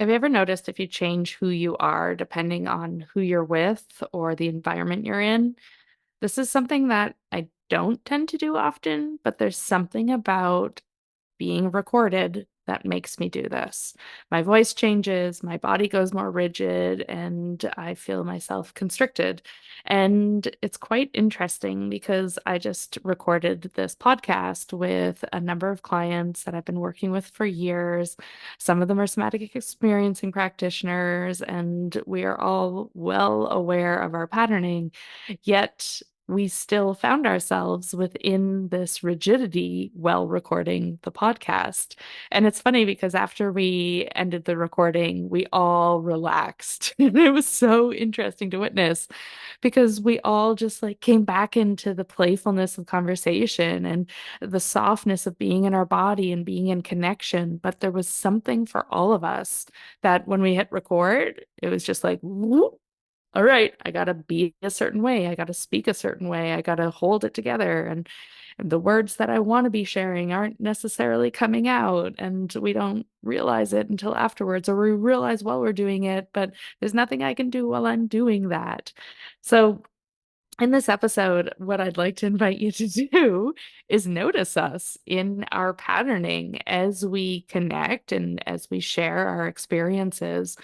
Have you ever noticed if you change who you are depending on who you're with or the environment you're in? This is something that I don't tend to do often, but there's something about being recorded that makes me do this. My voice changes, my body goes more rigid, and I feel myself constricted. And it's quite interesting because I just recorded this podcast with a number of clients that I've been working with for years. Some of them are somatic experiencing practitioners, and we are all well aware of our patterning. Yet, we still found ourselves within this rigidity while recording the podcast. And it's funny because after we ended the recording, we all relaxed. And it was so interesting to witness because we all just like came back into the playfulness of conversation and the softness of being in our body and being in connection. But there was something for all of us that when we hit record, it was just like, whoop, all right, I gotta be a certain way. I gotta speak a certain way. I gotta hold it together. And the words that I want to be sharing aren't necessarily coming out. And we don't realize it until afterwards, or we realize while we're doing it, but there's nothing I can do while I'm doing that. So, in this episode, what I'd like to invite you to do is notice us in our patterning as we connect and as we share our experiences.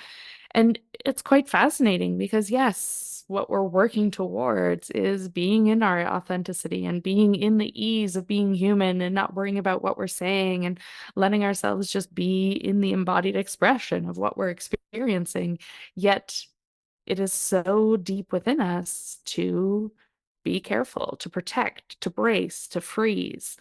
And it's quite fascinating because, yes, what we're working towards is being in our authenticity and being in the ease of being human and not worrying about what we're saying and letting ourselves just be in the embodied expression of what we're experiencing. Yet, it is so deep within us to be careful, to protect, to brace, to freeze.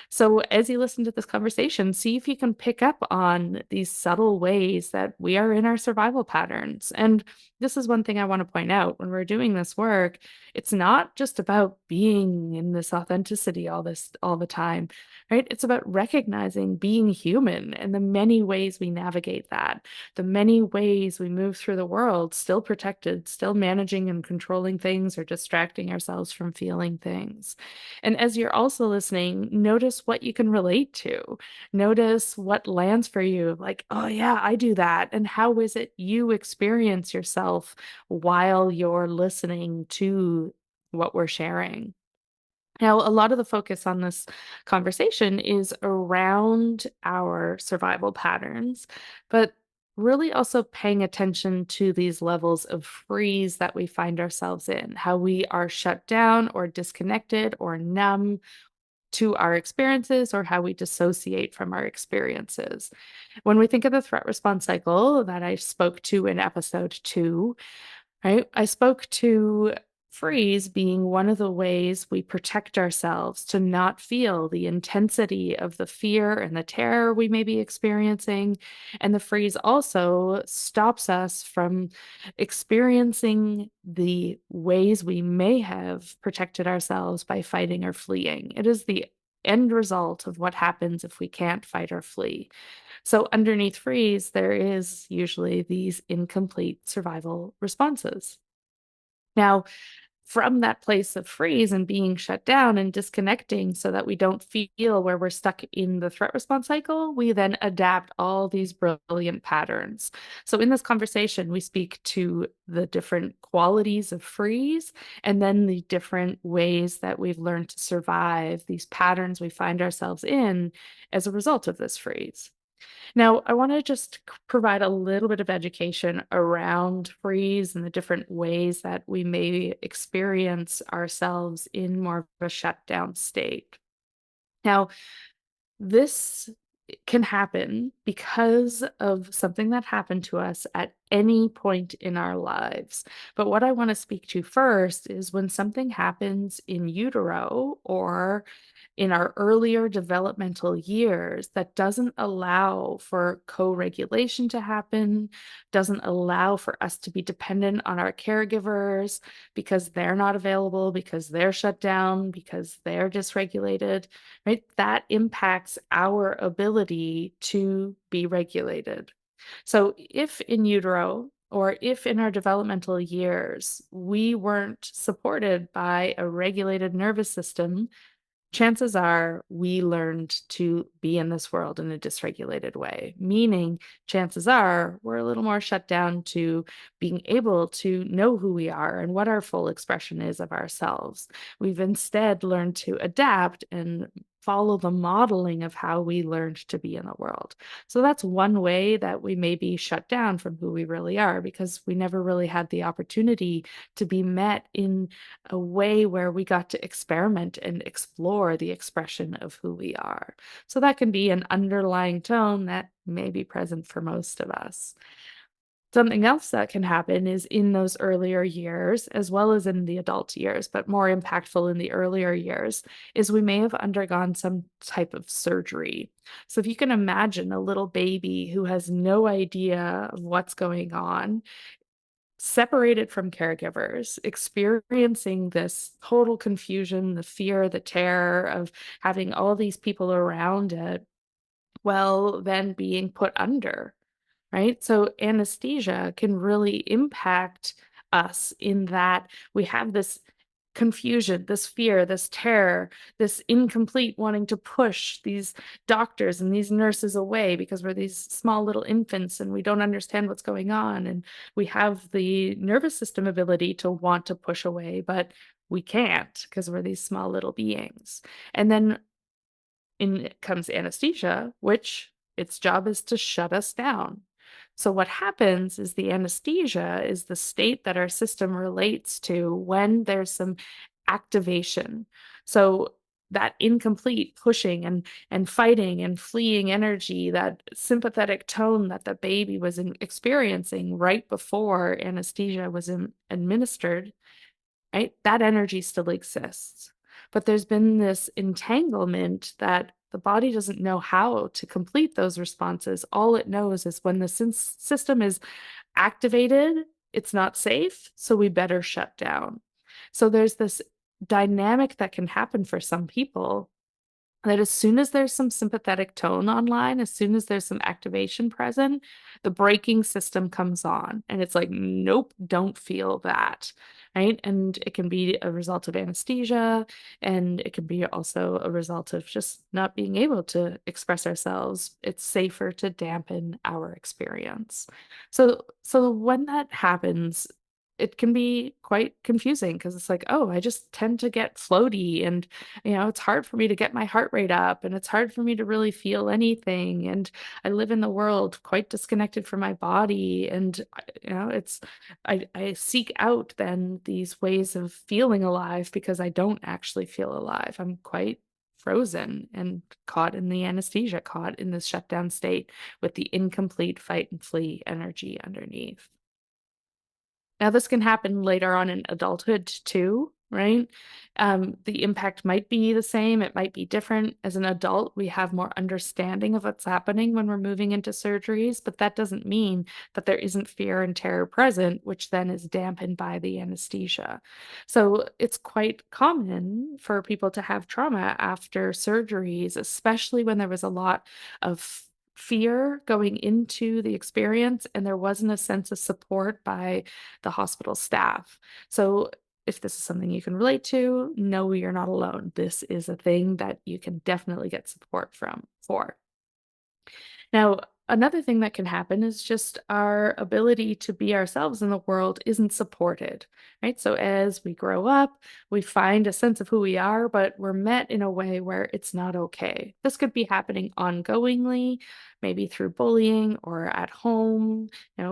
So, as you listen to this conversation, see if you can pick up on these subtle ways that we are in our survival patterns. And this is one thing I want to point out when we're doing this work. It's not just about being in this authenticity all the time, right? It's about recognizing being human and the many ways we navigate that, the many ways we move through the world, still protected, still managing and controlling things or distracting ourselves from feeling things. And as you're also listening, notice what you can relate to. Notice what lands for you. Like, oh, yeah, I do that. And how is it you experience yourself while you're listening to what we're sharing? Now, a lot of the focus on this conversation is around our survival patterns, but really also paying attention to these levels of freeze that we find ourselves in, how we are shut down or disconnected or numb to our experiences or how we dissociate from our experiences. When we think of the threat response cycle that I spoke to in episode 2, right? I spoke to freeze being one of the ways we protect ourselves to not feel the intensity of the fear and the terror we may be experiencing. And the freeze also stops us from experiencing the ways we may have protected ourselves by fighting or fleeing. It is the end result of what happens if we can't fight or flee. So underneath freeze, there is usually these incomplete survival responses. Now, from that place of freeze and being shut down and disconnecting so that we don't feel where we're stuck in the threat response cycle, we then adapt all these brilliant patterns. So, in this conversation, we speak to the different qualities of freeze and then the different ways that we've learned to survive these patterns we find ourselves in as a result of this freeze. Now, I want to just provide a little bit of education around freeze and the different ways that we may experience ourselves in more of a shutdown state. Now, this can happen because of something that happened to us at any point in our lives. But what I want to speak to first is when something happens in utero or in our earlier developmental years that doesn't allow for co-regulation to happen, doesn't allow for us to be dependent on our caregivers because they're not available, because they're shut down, because they're dysregulated, right? That impacts our ability to be regulated. So if in utero, or if in our developmental years we weren't supported by a regulated nervous system, chances are we learned to be in this world in a dysregulated way, meaning chances are we're a little more shut down to being able to know who we are and what our full expression is of ourselves. We've instead learned to adapt and follow the modeling of how we learned to be in the world. So that's one way that we may be shut down from who we really are because we never really had the opportunity to be met in a way where we got to experiment and explore the expression of who we are. So that can be an underlying tone that may be present for most of us. Something else that can happen is in those earlier years, as well as in the adult years, but more impactful in the earlier years, is we may have undergone some type of surgery. So if you can imagine a little baby who has no idea of what's going on, separated from caregivers, experiencing this total confusion, the fear, the terror of having all these people around it, well, then being put under, right? So anesthesia can really impact us in that we have this confusion, this fear, this terror, this incomplete wanting to push these doctors and these nurses away because we're these small little infants and we don't understand what's going on. And we have the nervous system ability to want to push away, but we can't because we're these small little beings. And then in comes anesthesia, which its job is to shut us down. So, what happens is the anesthesia is the state that our system relates to when there's some activation. So, that incomplete pushing and fighting and fleeing energy, that sympathetic tone that the baby was experiencing right before anesthesia was administered, right? That energy still exists. But there's been this entanglement that the body doesn't know how to complete those responses. All it knows is when the system is activated, it's not safe, so we better shut down. So there's this dynamic that can happen for some people that as soon as there's some sympathetic tone online, as soon as there's some activation present, the braking system comes on and it's like, nope, don't feel that. Right. And it can be a result of anesthesia, and it can be also a result of just not being able to express ourselves. It's safer to dampen our experience. So when that happens, it can be quite confusing because it's like, oh, I just tend to get floaty and it's hard for me to get my heart rate up and it's hard for me to really feel anything. And I live in the world quite disconnected from my body. And, I seek out then these ways of feeling alive because I don't actually feel alive. I'm quite frozen and caught in the anesthesia, caught in this shutdown state with the incomplete fight and flee energy underneath. Now, this can happen later on in adulthood too, right? The impact might be the same, it might be different. As an adult, we have more understanding of what's happening when we're moving into surgeries, but that doesn't mean that there isn't fear and terror present, which then is dampened by the anesthesia. So it's quite common for people to have trauma after surgeries, especially when there was a lot of fear going into the experience and there wasn't a sense of support by the hospital staff. So if this is something you can relate to, know you're not alone. This is a thing that you can definitely get support from for. Now, another thing that can happen is just our ability to be ourselves in the world isn't supported, right? So as we grow up, we find a sense of who we are, but we're met in a way where it's not okay. This could be happening ongoingly, maybe through bullying or at home,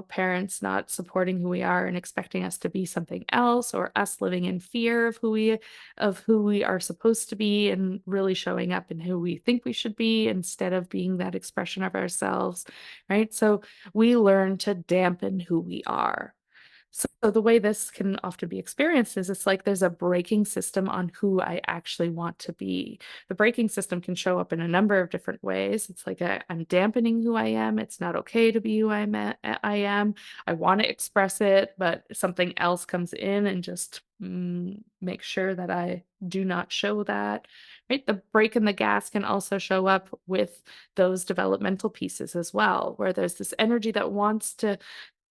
parents not supporting who we are and expecting us to be something else, or us living in fear of who we are supposed to be and really showing up in who we think we should be instead of being that expression of ourselves, right? So we learn to dampen who we are. So the way this can often be experienced is it's like there's a braking system on who I actually want to be. The braking system can show up in a number of different ways. It's like I'm dampening who I am. It's not okay to be who I am. I want to express it, but something else comes in and just make sure that I do not show that. Right? The brake and the gas can also show up with those developmental pieces as well, where there's this energy that wants to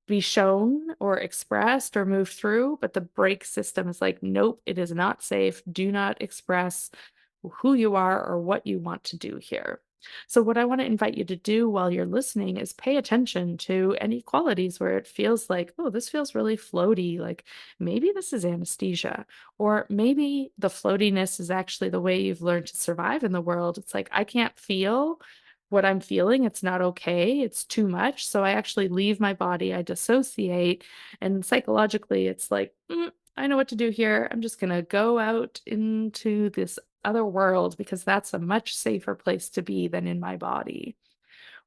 be shown or expressed or moved through, but the brake system is like, nope, it is not safe. Do not express who you are or what you want to do here. So, what I want to invite you to do while you're listening is pay attention to any qualities where it feels like, oh, this feels really floaty. Like maybe this is anesthesia, or maybe the floatiness is actually the way you've learned to survive in the world. It's like, I can't feel what I'm feeling. It's not okay. It's too much. So I actually leave my body, I dissociate. And psychologically, it's like, I know what to do here. I'm just going to go out into this other world because that's a much safer place to be than in my body.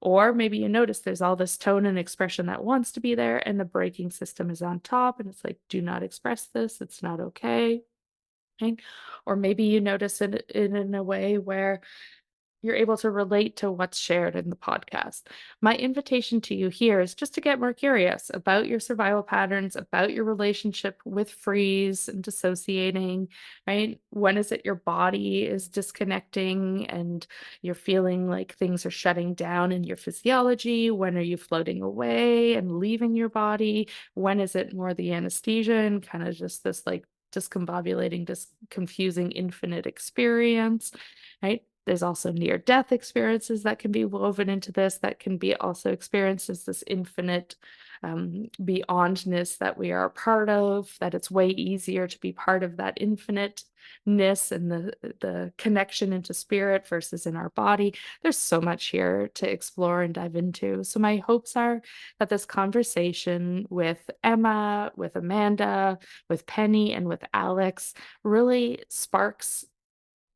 Or maybe you notice there's all this tone and expression that wants to be there, and the braking system is on top, and it's like, do not express this. It's not okay. Right? Or maybe you notice it in a way where you're able to relate to what's shared in the podcast. My invitation to you here is just to get more curious about your survival patterns, about your relationship with freeze and dissociating, right? When is it your body is disconnecting and you're feeling like things are shutting down in your physiology? When are you floating away and leaving your body? When is it more the anesthesia and kind of just this like discombobulating, confusing, infinite experience, right? There's also near death experiences that can be woven into this, that can be also experienced as this infinite beyondness that we are a part of, that it's way easier to be part of that infiniteness and the connection into spirit versus in our body. There's so much here to explore and dive into. So my hopes are that this conversation with Emma, with Amanda, with Penny, and with Alex really sparks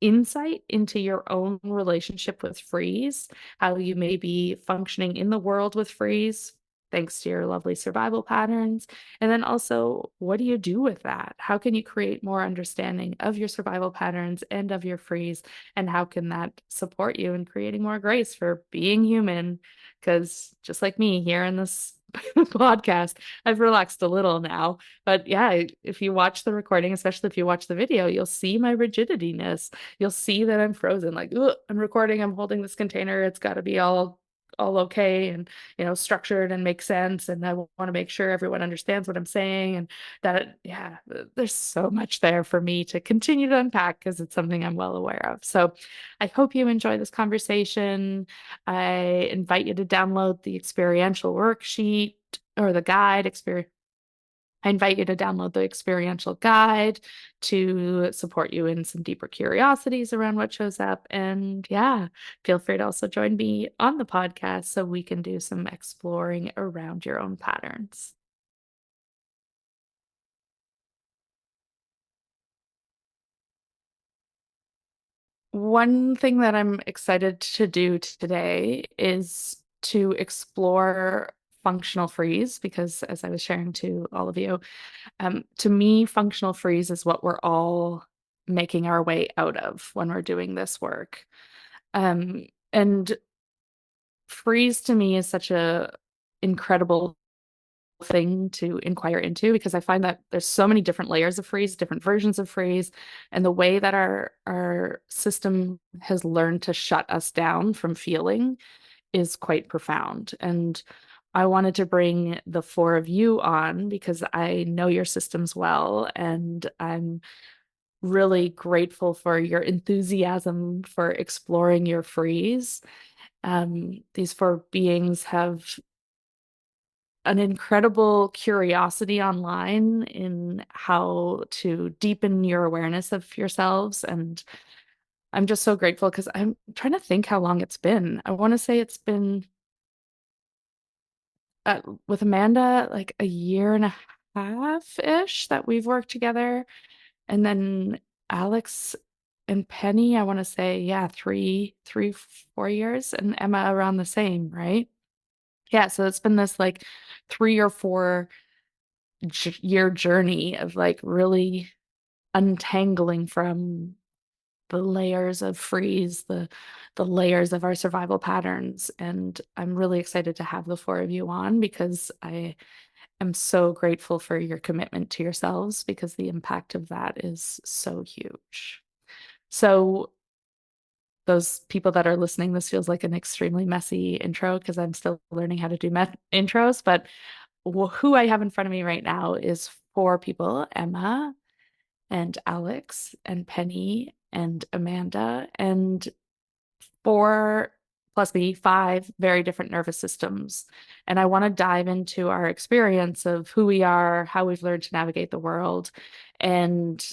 insight into your own relationship with freeze, how you may be functioning in the world with freeze, thanks to your lovely survival patterns. And then also, what do you do with that? How can you create more understanding of your survival patterns and of your freeze? And how can that support you in creating more grace for being human? Because just like me here in this podcast, I've relaxed a little now. But yeah, if you watch the recording, especially if you watch the video, you'll see my rigidityness. You'll see that I'm frozen. Like, ugh, I'm recording, I'm holding this container. It's got to be all okay and structured and make sense, and I want to make sure everyone understands what I'm saying, and that yeah, there's so much there for me to continue to unpack because it's something I'm well aware of. So I hope you enjoy this conversation. I invite you to download the experiential worksheet or the guide. I invite you to download the experiential guide to support you in some deeper curiosities around what shows up. And yeah, feel free to also join me on the podcast so we can do some exploring around your own patterns. One thing that I'm excited to do today is to explore functional freeze because, as I was sharing to all of you, to me, functional freeze is what we're all making our way out of when we're doing this work. And freeze to me is such a incredible thing to inquire into because I find that there's so many different layers of freeze, different versions of freeze, and the way that our system has learned to shut us down from feeling is quite profound. And I wanted to bring the four of you on because I know your systems well, and I'm really grateful for your enthusiasm for exploring your freeze. These four beings have an incredible curiosity online in how to deepen your awareness of yourselves. And I'm just so grateful because I'm trying to think how long it's been. I want to say it's been with Amanda like a year and a half-ish that we've worked together. And then Alex and Penny, I want to say, yeah, 4 years, and Emma around the same, right? Yeah, so it's been this like 3 or 4 year journey of like really untangling from the layers of freeze, the layers of our survival patterns. And I'm really excited to have the four of you on because I am so grateful for your commitment to yourselves because the impact of that is so huge. So those people that are listening, this feels like an extremely messy intro because I'm still learning how to do intros, but who I have in front of me right now is four people: Emma and Alex and Penny and Amanda, and 4 plus me, 5 very different nervous systems. And I want to dive into our experience of who we are, how we've learned to navigate the world, and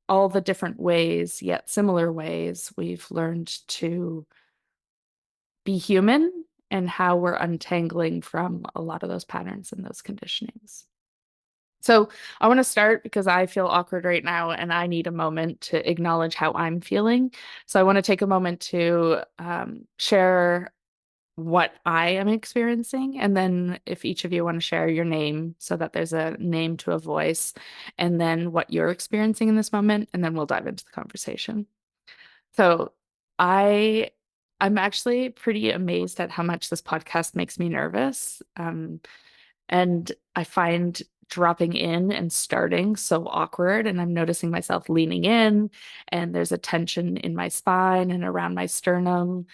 all the different ways, yet similar ways, we've learned to be human and how we're untangling from a lot of those patterns and those conditionings. So I want to start because I feel awkward right now and I need a moment to acknowledge how I'm feeling. So I want to take a moment to share what I am experiencing. And then if each of you want to share your name so that there's a name to a voice, and then what you're experiencing in this moment, and then we'll dive into the conversation. So I I'm actually pretty amazed at how much this podcast makes me nervous. And I find dropping in and starting so awkward. And I'm noticing myself leaning in, and there's a tension in my spine and around my sternum.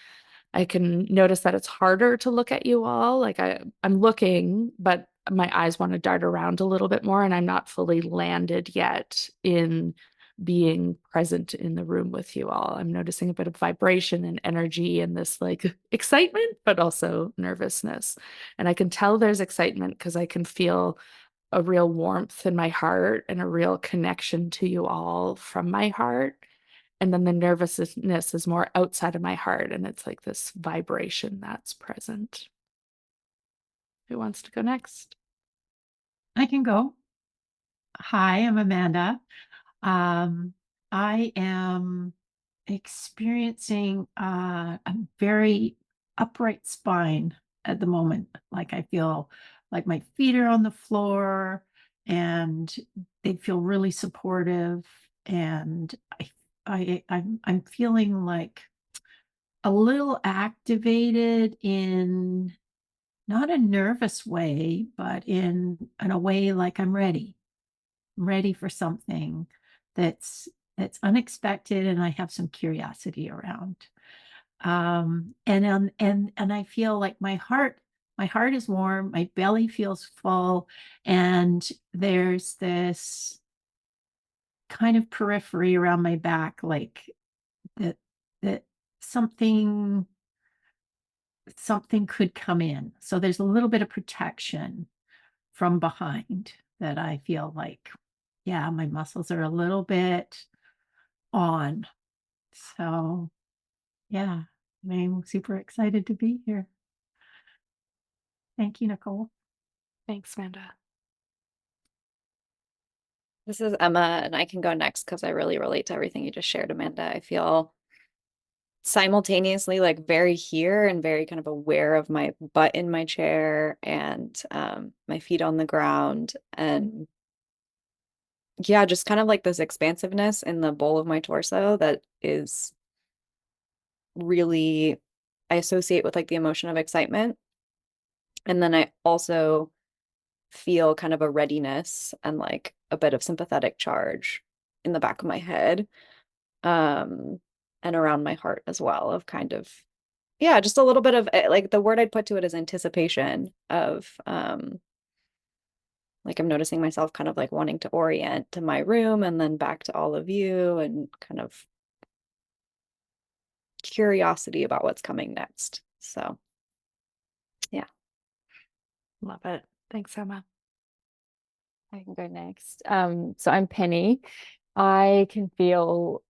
I can notice that it's harder to look at you all. Like I'm looking, but my eyes want to dart around a little bit more, and I'm not fully landed yet in being present in the room with you all. I'm noticing a bit of vibration and energy and this like excitement, but also nervousness. And I can tell there's excitement because I can feel a real warmth in my heart and a real connection to you all from my heart. And then the nervousness is more outside of my heart, and it's like this vibration that's present. Who wants to go next? I can go. Hi, I'm Amanda. Um, I am experiencing a very upright spine at the moment. Like I feel like my feet are on the floor and they feel really supportive. And I'm feeling like a little activated in not a nervous way, but in a way like I'm ready. I'm ready for something that's that's unexpected and I have some curiosity around. And I feel like my heart is warm, my belly feels full, and there's this kind of periphery around my back, like that that something something could come in. So there's a little bit of protection from behind that I feel like, yeah, my muscles are a little bit on. So, yeah, I'm super excited to be here. Thank you, Nicole. Thanks, Amanda. This is Emma, and I can go next because I really relate to everything you just shared, Amanda. I feel simultaneously like very here and very kind of aware of my butt in my chair and my feet on the ground. And yeah, just kind of like this expansiveness in the bowl of my torso that is really, I associate with like the emotion of excitement. And then I also feel kind of a readiness and like a bit of sympathetic charge in the back of my head. um and around my heart as well, of kind of, yeah, just a little bit of like the word I'd put to it is anticipation of like I'm noticing myself kind of like wanting to orient to my room and then back to all of you, and kind of curiosity about what's coming next. So yeah. Love it. Thanks, Emma. I can go next. So I'm Penny. I can feel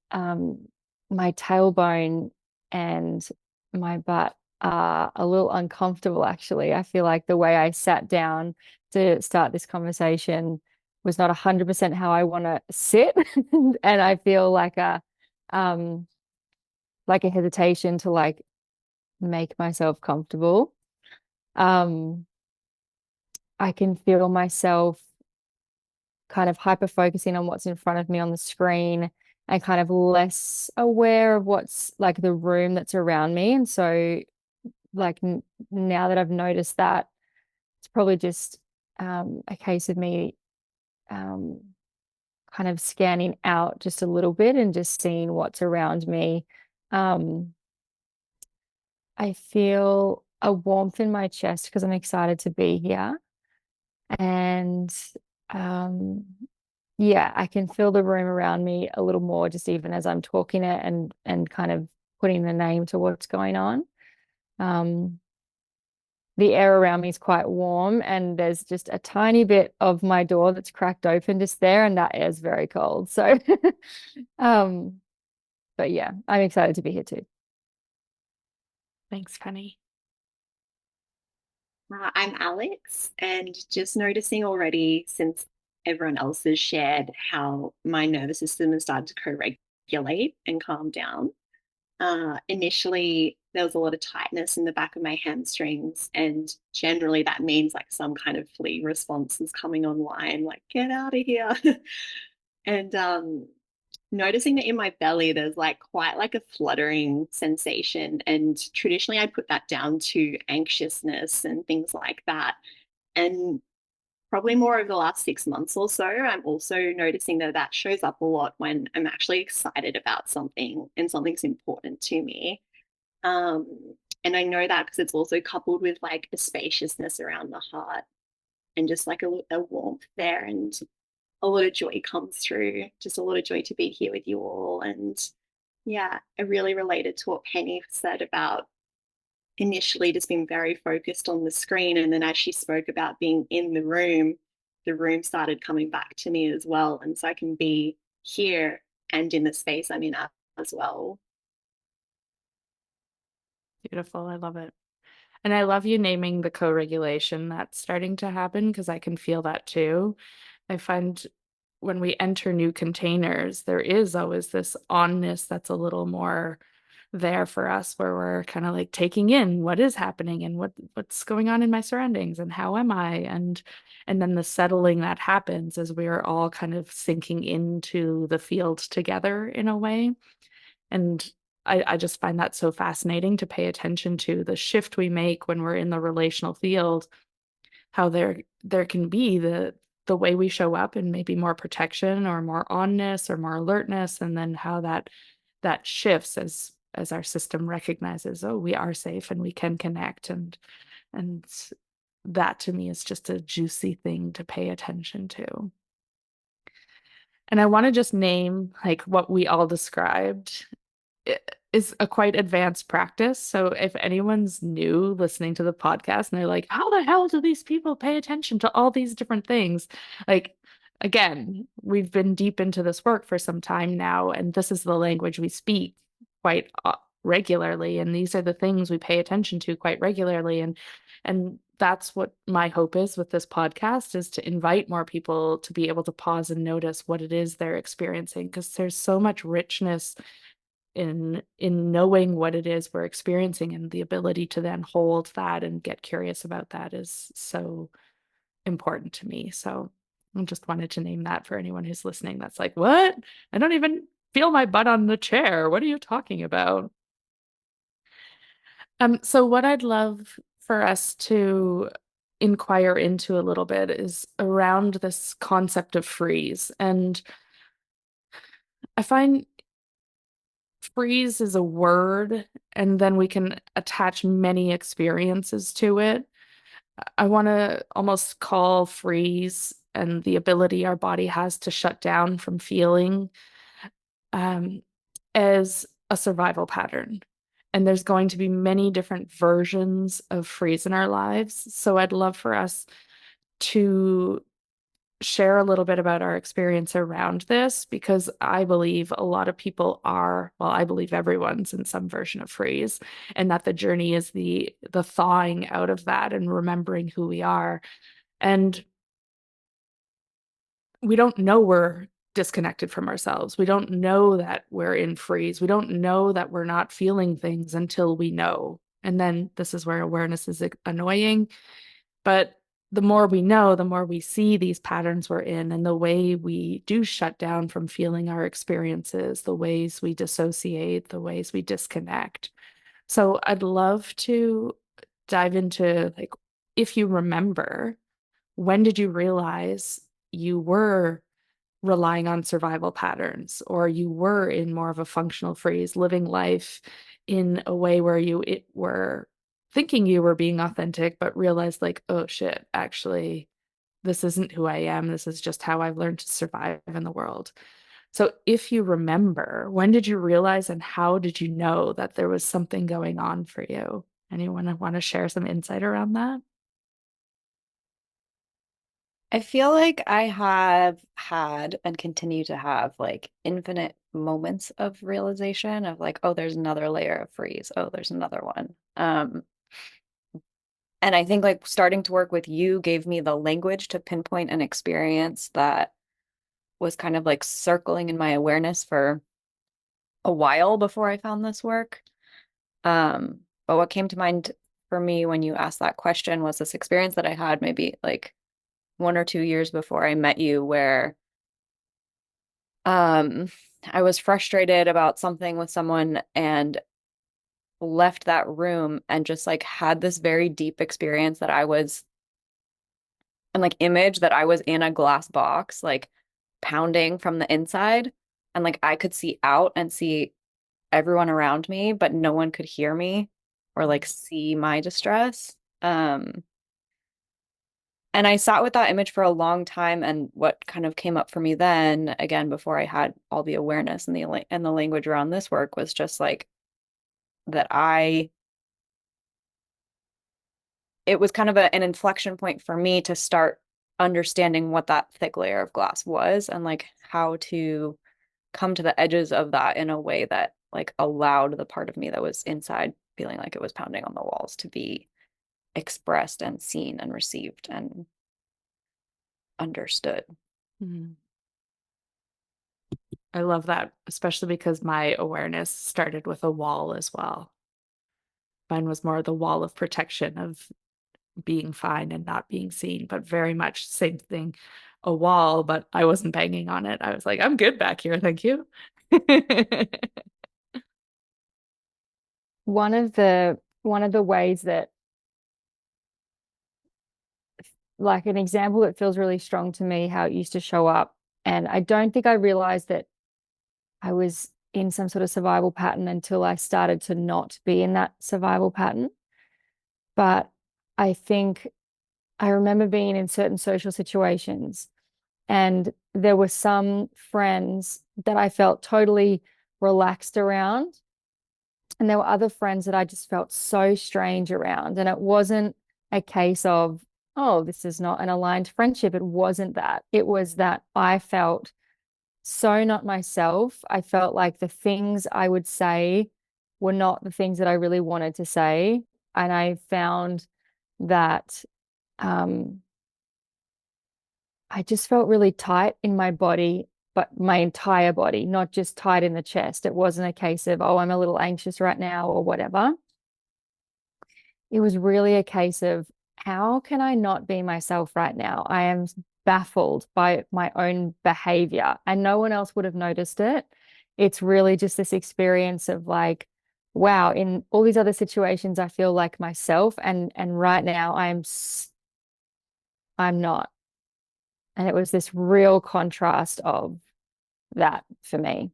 my tailbone and my butt are a little uncomfortable, actually. I feel like the way I sat down to start this conversation was not 100% how I want to sit. And I feel um like a hesitation to like make myself comfortable. Um, I can feel myself kind of hyper focusing on what's in front of me on the screen and kind of less aware of what's like the room that's around me. And so, like, now that I've noticed that, it's probably just a case of me um, kind of scanning out just a little bit and just seeing what's around me. Um, I feel a warmth in my chest because I'm excited to be here. And um, yeah, I can feel the room around me a little more just even as I'm talking it and kind of putting the name to what's going on. Um, the air around me is quite warm, and there's just a tiny bit of my door that's cracked open just there, and that air is very cold. So, um, but yeah, I'm excited to be here too. Thanks, Penny. I'm Alex, and just noticing already since everyone else has shared how my nervous system has started to co-regulate and calm down. Initially, there was a lot of tightness in the back of my hamstrings, and generally that means like some kind of flee response is coming online, like get out of here. And noticing that in my belly there's like quite like a fluttering sensation, and traditionally I put that down to anxiousness and things like that. And probably more over the last 6 months or so, I'm also noticing that that shows up a lot when I'm actually excited about something and something's important to me. Um, and I know that because it's also coupled with like a spaciousness around the heart and just like a warmth there, and a lot of joy comes through. Just a lot of joy to be here with you all. And yeah, I really related to what Penny said about initially just being very focused on the screen. And then as she spoke about being in the room started coming back to me as well. And so I can be here and in the space I'm in as well. Beautiful. I love it. And I love you naming the co-regulation that's starting to happen because I can feel that too. I find when we enter new containers, there is always this onness that's a little more there for us where we're kind of like taking in what is happening and what's going on in my surroundings and how am I, and then the settling that happens as we are all kind of sinking into the field together in a way. And I just find that so fascinating to pay attention to the shift we make when we're in the relational field, how there can be the way we show up and maybe more protection or more onness or more alertness, and then how that shifts as our system recognizes, oh, we are safe and we can connect, and that to me is just a juicy thing to pay attention to. And I want to just name like what we all described is a quite advanced practice. So if anyone's new listening to the podcast and they're like, how the hell do these people pay attention to all these different things? Like, again, we've been deep into this work for some time now, and this is the language we speak quite regularly. And these are the things we pay attention to quite regularly. And that's what my hope is with this podcast, is to invite more people to be able to pause and notice what it is they're experiencing, because there's so much richness in knowing what it is we're experiencing, and the ability to then hold that and get curious about that is so important to me. So I just wanted to name that for anyone who's listening that's like, what? I don't even feel my butt on the chair. What are you talking about? So what I'd love for us to inquire into a little bit is around this concept of freeze. And I find freeze is a word, and then we can attach many experiences to it. I want to almost call freeze and the ability our body has to shut down from feeling um, as a survival pattern. And there's going to be many different versions of freeze in our lives. So I'd love for us to share a little bit about our experience around this, because I believe a lot of people are, well, I believe everyone's in some version of freeze, and that the journey is the thawing out of that and remembering who we are. And we don't know we're disconnected from ourselves. We don't know that we're in freeze. We don't know that we're not feeling things until we know. And then this is where awareness is annoying. But the more we know, the more we see these patterns we're in, and the way we do shut down from feeling our experiences, the ways we dissociate, the ways we disconnect. So I'd love to dive into, like, if you remember, when did you realize you were relying on survival patterns, or you were in more of a functional freeze, living life in a way where you were thinking you were being authentic, but realized like, oh shit, actually, this isn't who I am. This is just how I've learned to survive in the world. So if you remember, when did you realize and how did you know that there was something going on for you? Anyone want to share some insight around that? I feel like I have had and continue to have like infinite moments of realization of like, oh, there's another layer of freeze. Oh, there's another one. And I think like starting to work with you gave me the language to pinpoint an experience that was kind of like circling in my awareness for a while before I found this work. But what came to mind for me when you asked that question was this experience that I had maybe like 1 or 2 years before I met you, where I was frustrated about something with someone and left that room and just like had this very deep experience that I was and like image that I was in a glass box, like pounding from the inside, and like I could see out and see everyone around me, but no one could hear me or like see my distress. And I sat with that image for a long time, and what kind of came up for me then, again, before I had all the awareness and the language around this work, was just like that it was kind of an inflection point for me to start understanding what that thick layer of glass was and like how to come to the edges of that in a way that like allowed the part of me that was inside feeling like it was pounding on the walls to be expressed and seen and received and understood. Mhm. I love that, especially because my awareness started with a wall as well. Mine was more the wall of protection of being fine and not being seen, but very much same thing, a wall, but I wasn't banging on it. I was like, I'm good back here, thank you. One of the ways that, like, an example that feels really strong to me, how it used to show up, and I don't think I realized that I was in some sort of survival pattern until I started to not be in that survival pattern. But I think I remember being in certain social situations, and there were some friends that I felt totally relaxed around. And there were other friends that I just felt so strange around. And it wasn't a case of, oh, this is not an aligned friendship. It wasn't that. It was that I felt so not myself. I felt like the things I would say were not the things that I really wanted to say. And I found that um, I just felt really tight in my body, but my entire body, not just tight in the chest. It wasn't a case of, oh, I'm a little anxious right now or whatever. It was really a case of, how can I not be myself right now? I am baffled by my own behavior, and no one else would have noticed it. It's really just this experience of like, wow, in all these other situations, I feel like myself, and right now I'm not. And it was this real contrast of that for me.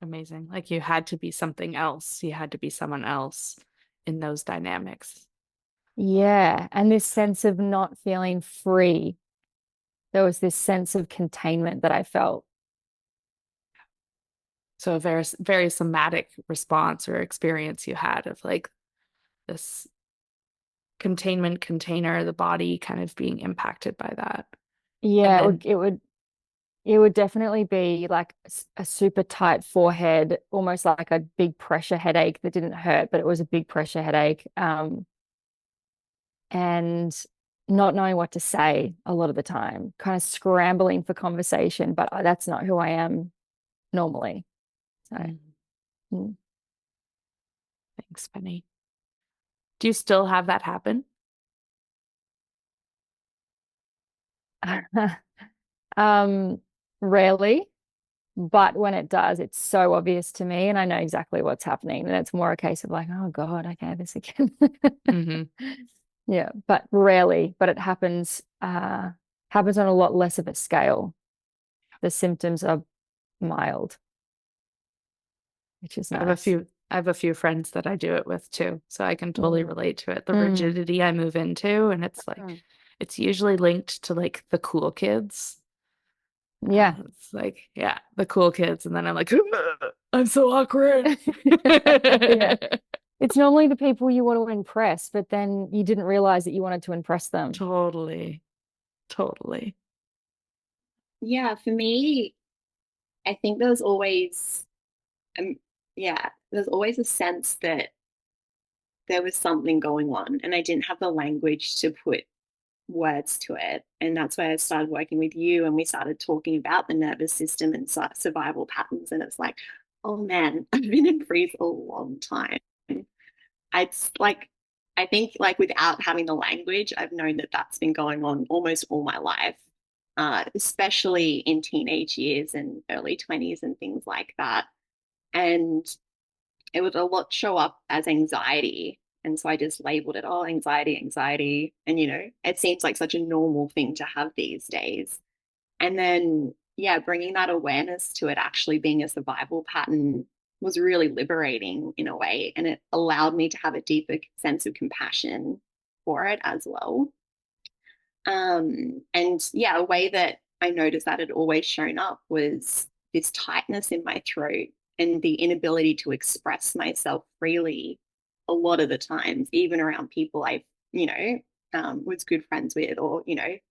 Amazing. Like you had to be something else. You had to be someone else in those dynamics. Yeah. And this sense of not feeling free. There was this sense of containment that I felt. So a very, very somatic response or experience you had of like this containment container, the body kind of being impacted by that. Yeah, And it would definitely be like a super tight forehead, almost like a big pressure headache that didn't hurt, but it was a big pressure headache. And not knowing what to say a lot of the time, kind of scrambling for conversation, but that's not who I am normally. So, then, mm. thanks, Penny. Do you still have that happen? um, rarely, but when it does, it's so obvious to me, and I know exactly what's happening. And it's more a case of like, oh God, okay, this again. Mm-hmm. Yeah, but rarely, but it happens on a lot less of a scale. The symptoms are mild, which is nice. I have a few friends that I do it with too, so I can totally Mm. relate to it. The Mm. rigidity I move into, and it's like Mm. it's usually linked to like the cool kids. Yeah. It's like, yeah, the cool kids. And then I'm like, I'm so awkward. Yeah. It's normally the people you want to impress, but then you didn't realize that you wanted to impress them. Totally. Totally. Yeah, for me, I think there's always, um, yeah, there's always a sense that there was something going on, and I didn't have the language to put words to it. And that's why I started working with you, and we started talking about the nervous system and survival patterns. And it's like, oh man, I've been in freeze a long time. It's like, I think like without having the language, I've known that that's been going on almost all my life, especially in teenage years and early 20s and things like that. And it would a lot show up as anxiety. And so I just labeled it, oh, anxiety, anxiety. And, it seems like such a normal thing to have these days. And then, yeah, bringing that awareness to it actually being a survival pattern was really liberating in a way. And it allowed me to have a deeper sense of compassion for it as well. And yeah, a way that I noticed that had always shown up was this tightness in my throat and the inability to express myself freely a lot of the times, even around people was good friends with, or,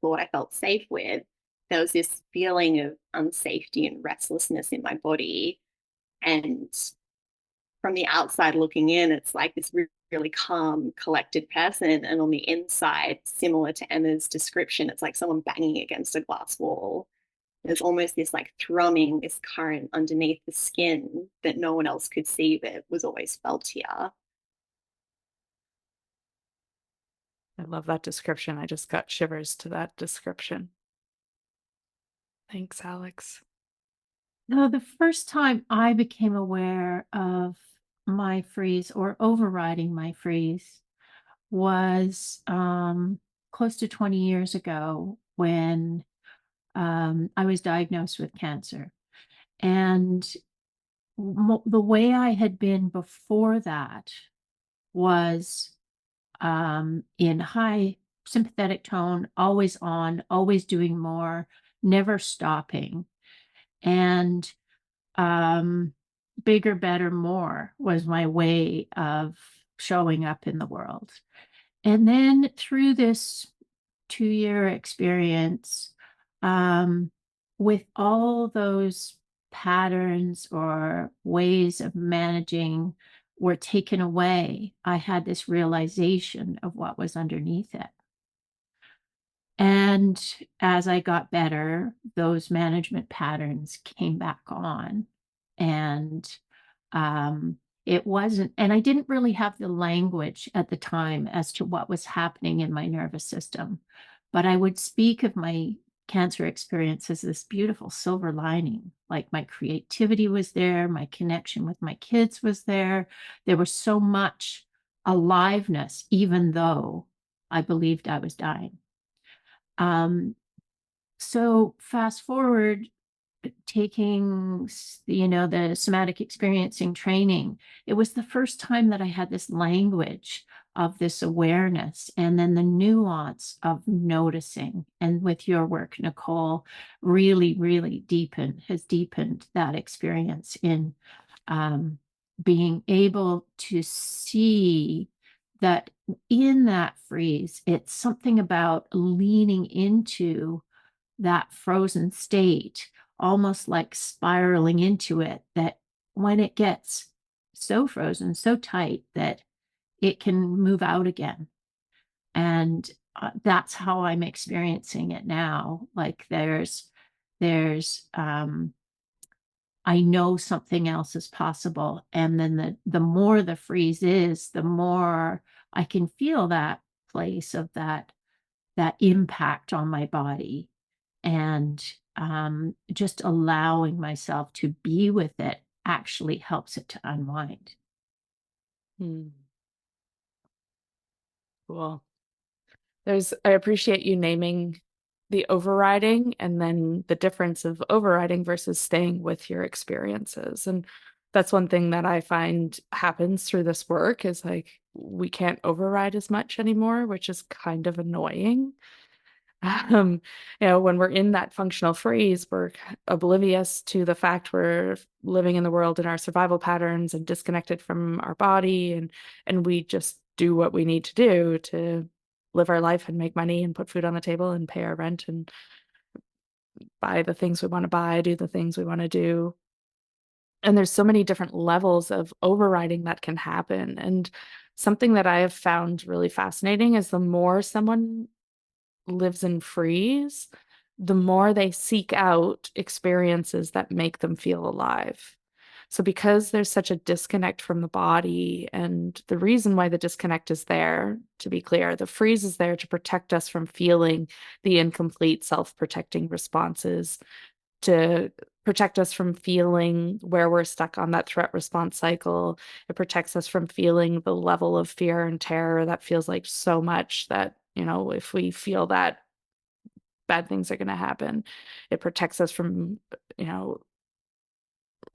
thought I felt safe with. There was this feeling of unsafety and restlessness in my body. And from the outside looking in, it's like this really calm, collected person. And on the inside, similar to Emma's description, it's like someone banging against a glass wall. There's almost this like thrumming, this current underneath the skin that no one else could see, but was always felt here. I love that description. I just got shivers to that description. Thanks, Alex. No, the first time I became aware of my freeze or overriding my freeze was close to 20 years ago when I was diagnosed with cancer. And the way I had been before that was in high sympathetic tone, always on, always doing more, never stopping. And bigger, better, more was my way of showing up in the world. And then through this 2-year experience, with all those patterns or ways of managing were taken away, I had this realization of what was underneath it. And as I got better, those management patterns came back on. And it wasn't, and I didn't really have the language at the time as to what was happening in my nervous system. But I would speak of my cancer experience as this beautiful silver lining. Like my creativity was there, my connection with my kids was there. There was so much aliveness, even though I believed I was dying. So fast forward, taking, the somatic experiencing training, it was the first time that I had this language of this awareness and then the nuance of noticing. And with your work, Nicole, really, really has deepened that experience in being able to see that in that freeze, it's something about leaning into that frozen state, almost like spiraling into it, that when it gets so frozen, so tight that it can move out again. And that's how I'm experiencing it now. Like I know something else is possible. And then the more the freeze is, the more I can feel that place of that impact on my body. And just allowing myself to be with it actually helps it to unwind. Cool. I appreciate you naming the overriding and then the difference of overriding versus staying with your experiences. And that's one thing that I find happens through this work is like we can't override as much anymore, which is kind of annoying. Um, when we're in that functional freeze, we're oblivious to the fact we're living in the world in our survival patterns and disconnected from our body, and we just do what we need to do to live our life and make money and put food on the table and pay our rent and buy the things we want to buy, do the things we want to do. And there's so many different levels of overriding that can happen. And something that I have found really fascinating is the more someone lives in freeze, the more they seek out experiences that make them feel alive. So, because there's such a disconnect from the body, and the reason why the disconnect is there, to be clear, the freeze is there to protect us from feeling the incomplete self-protecting responses, to protect us from feeling where we're stuck on that threat response cycle. It protects us from feeling the level of fear and terror that feels like so much that, if we feel that, bad things are going to happen. It protects us from,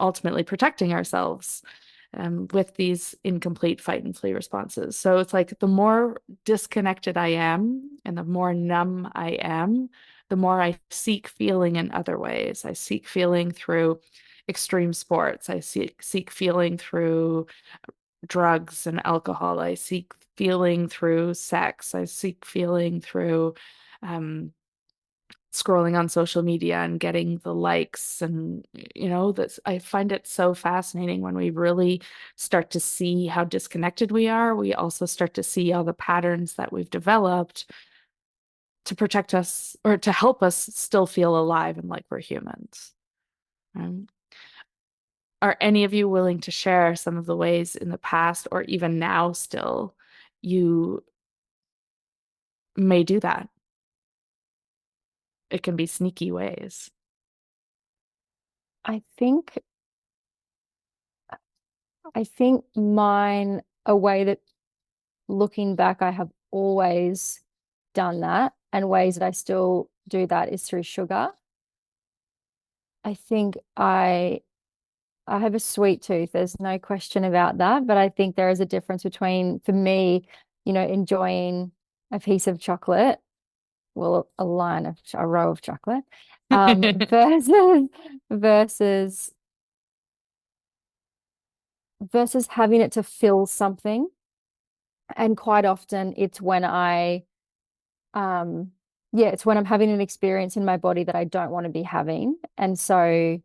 ultimately protecting ourselves with these incomplete fight and flee responses. So it's like the more disconnected I am and the more numb I am, the more I seek feeling in other ways. I seek feeling through extreme sports. I seek feeling through drugs and alcohol. I seek feeling through sex. I seek feeling through scrolling on social media and getting the likes. And that's, I find it so fascinating when we really start to see how disconnected we are. We also start to see all the patterns that we've developed to protect us or to help us still feel alive and like we're humans. Are any of you willing to share some of the ways in the past or even now still you may do that? It can be sneaky ways. I think mine, a way that, looking back, I have always done that, and ways that I still do that, is through sugar. I think I have a sweet tooth. There's no question about that. But I think there is a difference between, for me, enjoying a piece of chocolate, well, a row of chocolate, versus versus versus having it to fill something. And quite often it's when it's when I'm having an experience in my body that I don't want to be having. And so,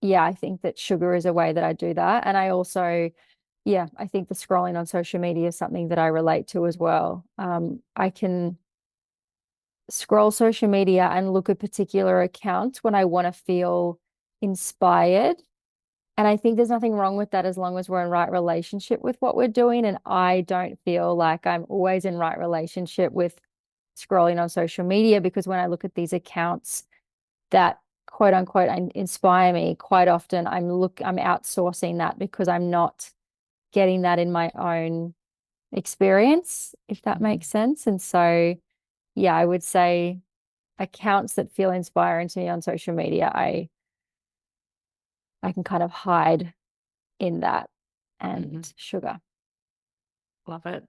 yeah, I think that sugar is a way that I do that. And I also, yeah, I think the scrolling on social media is something that I relate to as well. I can scroll social media and look at particular accounts when I want to feel inspired. And I think there's nothing wrong with that as long as we're in right relationship with what we're doing. And I don't feel like I'm always in right relationship with scrolling on social media, because when I look at these accounts that quote unquote inspire me, quite often I'm outsourcing that because I'm not getting that in my own experience, if that makes sense. And so, yeah, I would say accounts that feel inspiring to me on social media, I can kind of hide in that, and sugar. Love it.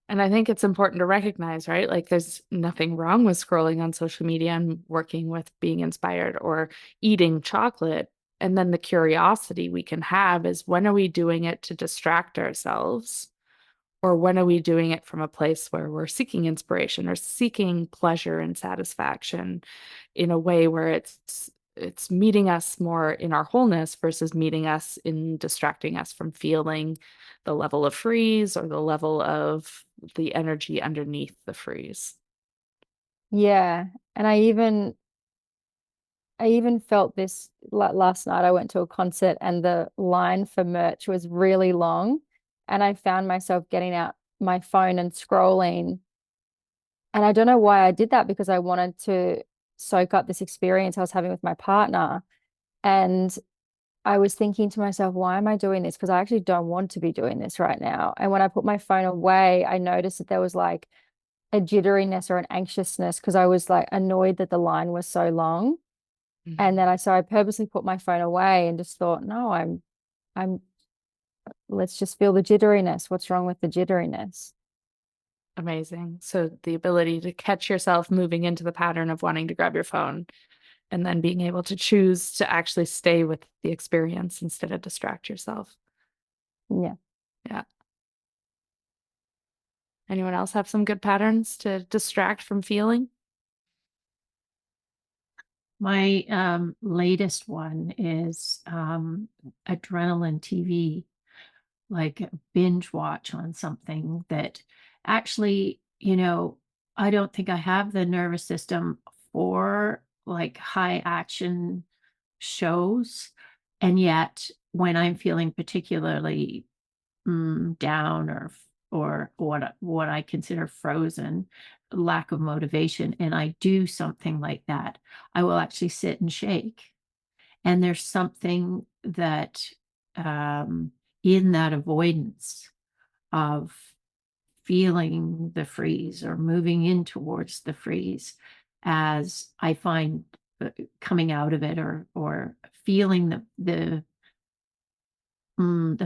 And I think it's important to recognize, right? Like there's nothing wrong with scrolling on social media and working with being inspired or eating chocolate. And then the curiosity we can have is, when are we doing it to distract ourselves? Or when are we doing it from a place where we're seeking inspiration or seeking pleasure and satisfaction in a way where it's meeting us more in our wholeness versus meeting us in distracting us from feeling the level of freeze or the level of the energy underneath the freeze. Yeah. And I even felt this last night. I went to a concert and the line for merch was really long. And I found myself getting out my phone and scrolling. And I don't know why I did that, because I wanted to soak up this experience I was having with my partner. And I was thinking to myself, why am I doing this? Because I actually don't want to be doing this right now. And when I put my phone away, I noticed that there was like a jitteriness or an anxiousness, because I was like annoyed that the line was so long. And then I purposely put my phone away and just thought, no, I'm let's just feel the jitteriness. What's wrong with the jitteriness? Amazing. So the ability to catch yourself moving into the pattern of wanting to grab your phone and then being able to choose to actually stay with the experience instead of distract yourself. Yeah. Yeah. Anyone else have some good patterns to distract from feeling? My latest one is adrenaline TV, like a binge watch on something that actually, I don't think I have the nervous system for like high action shows. And yet, when I'm feeling particularly down or what I consider frozen, lack of motivation, and I do something like that, I will actually sit and shake. And there's something that in that avoidance of feeling the freeze or moving in towards the freeze, as I find coming out of it or feeling the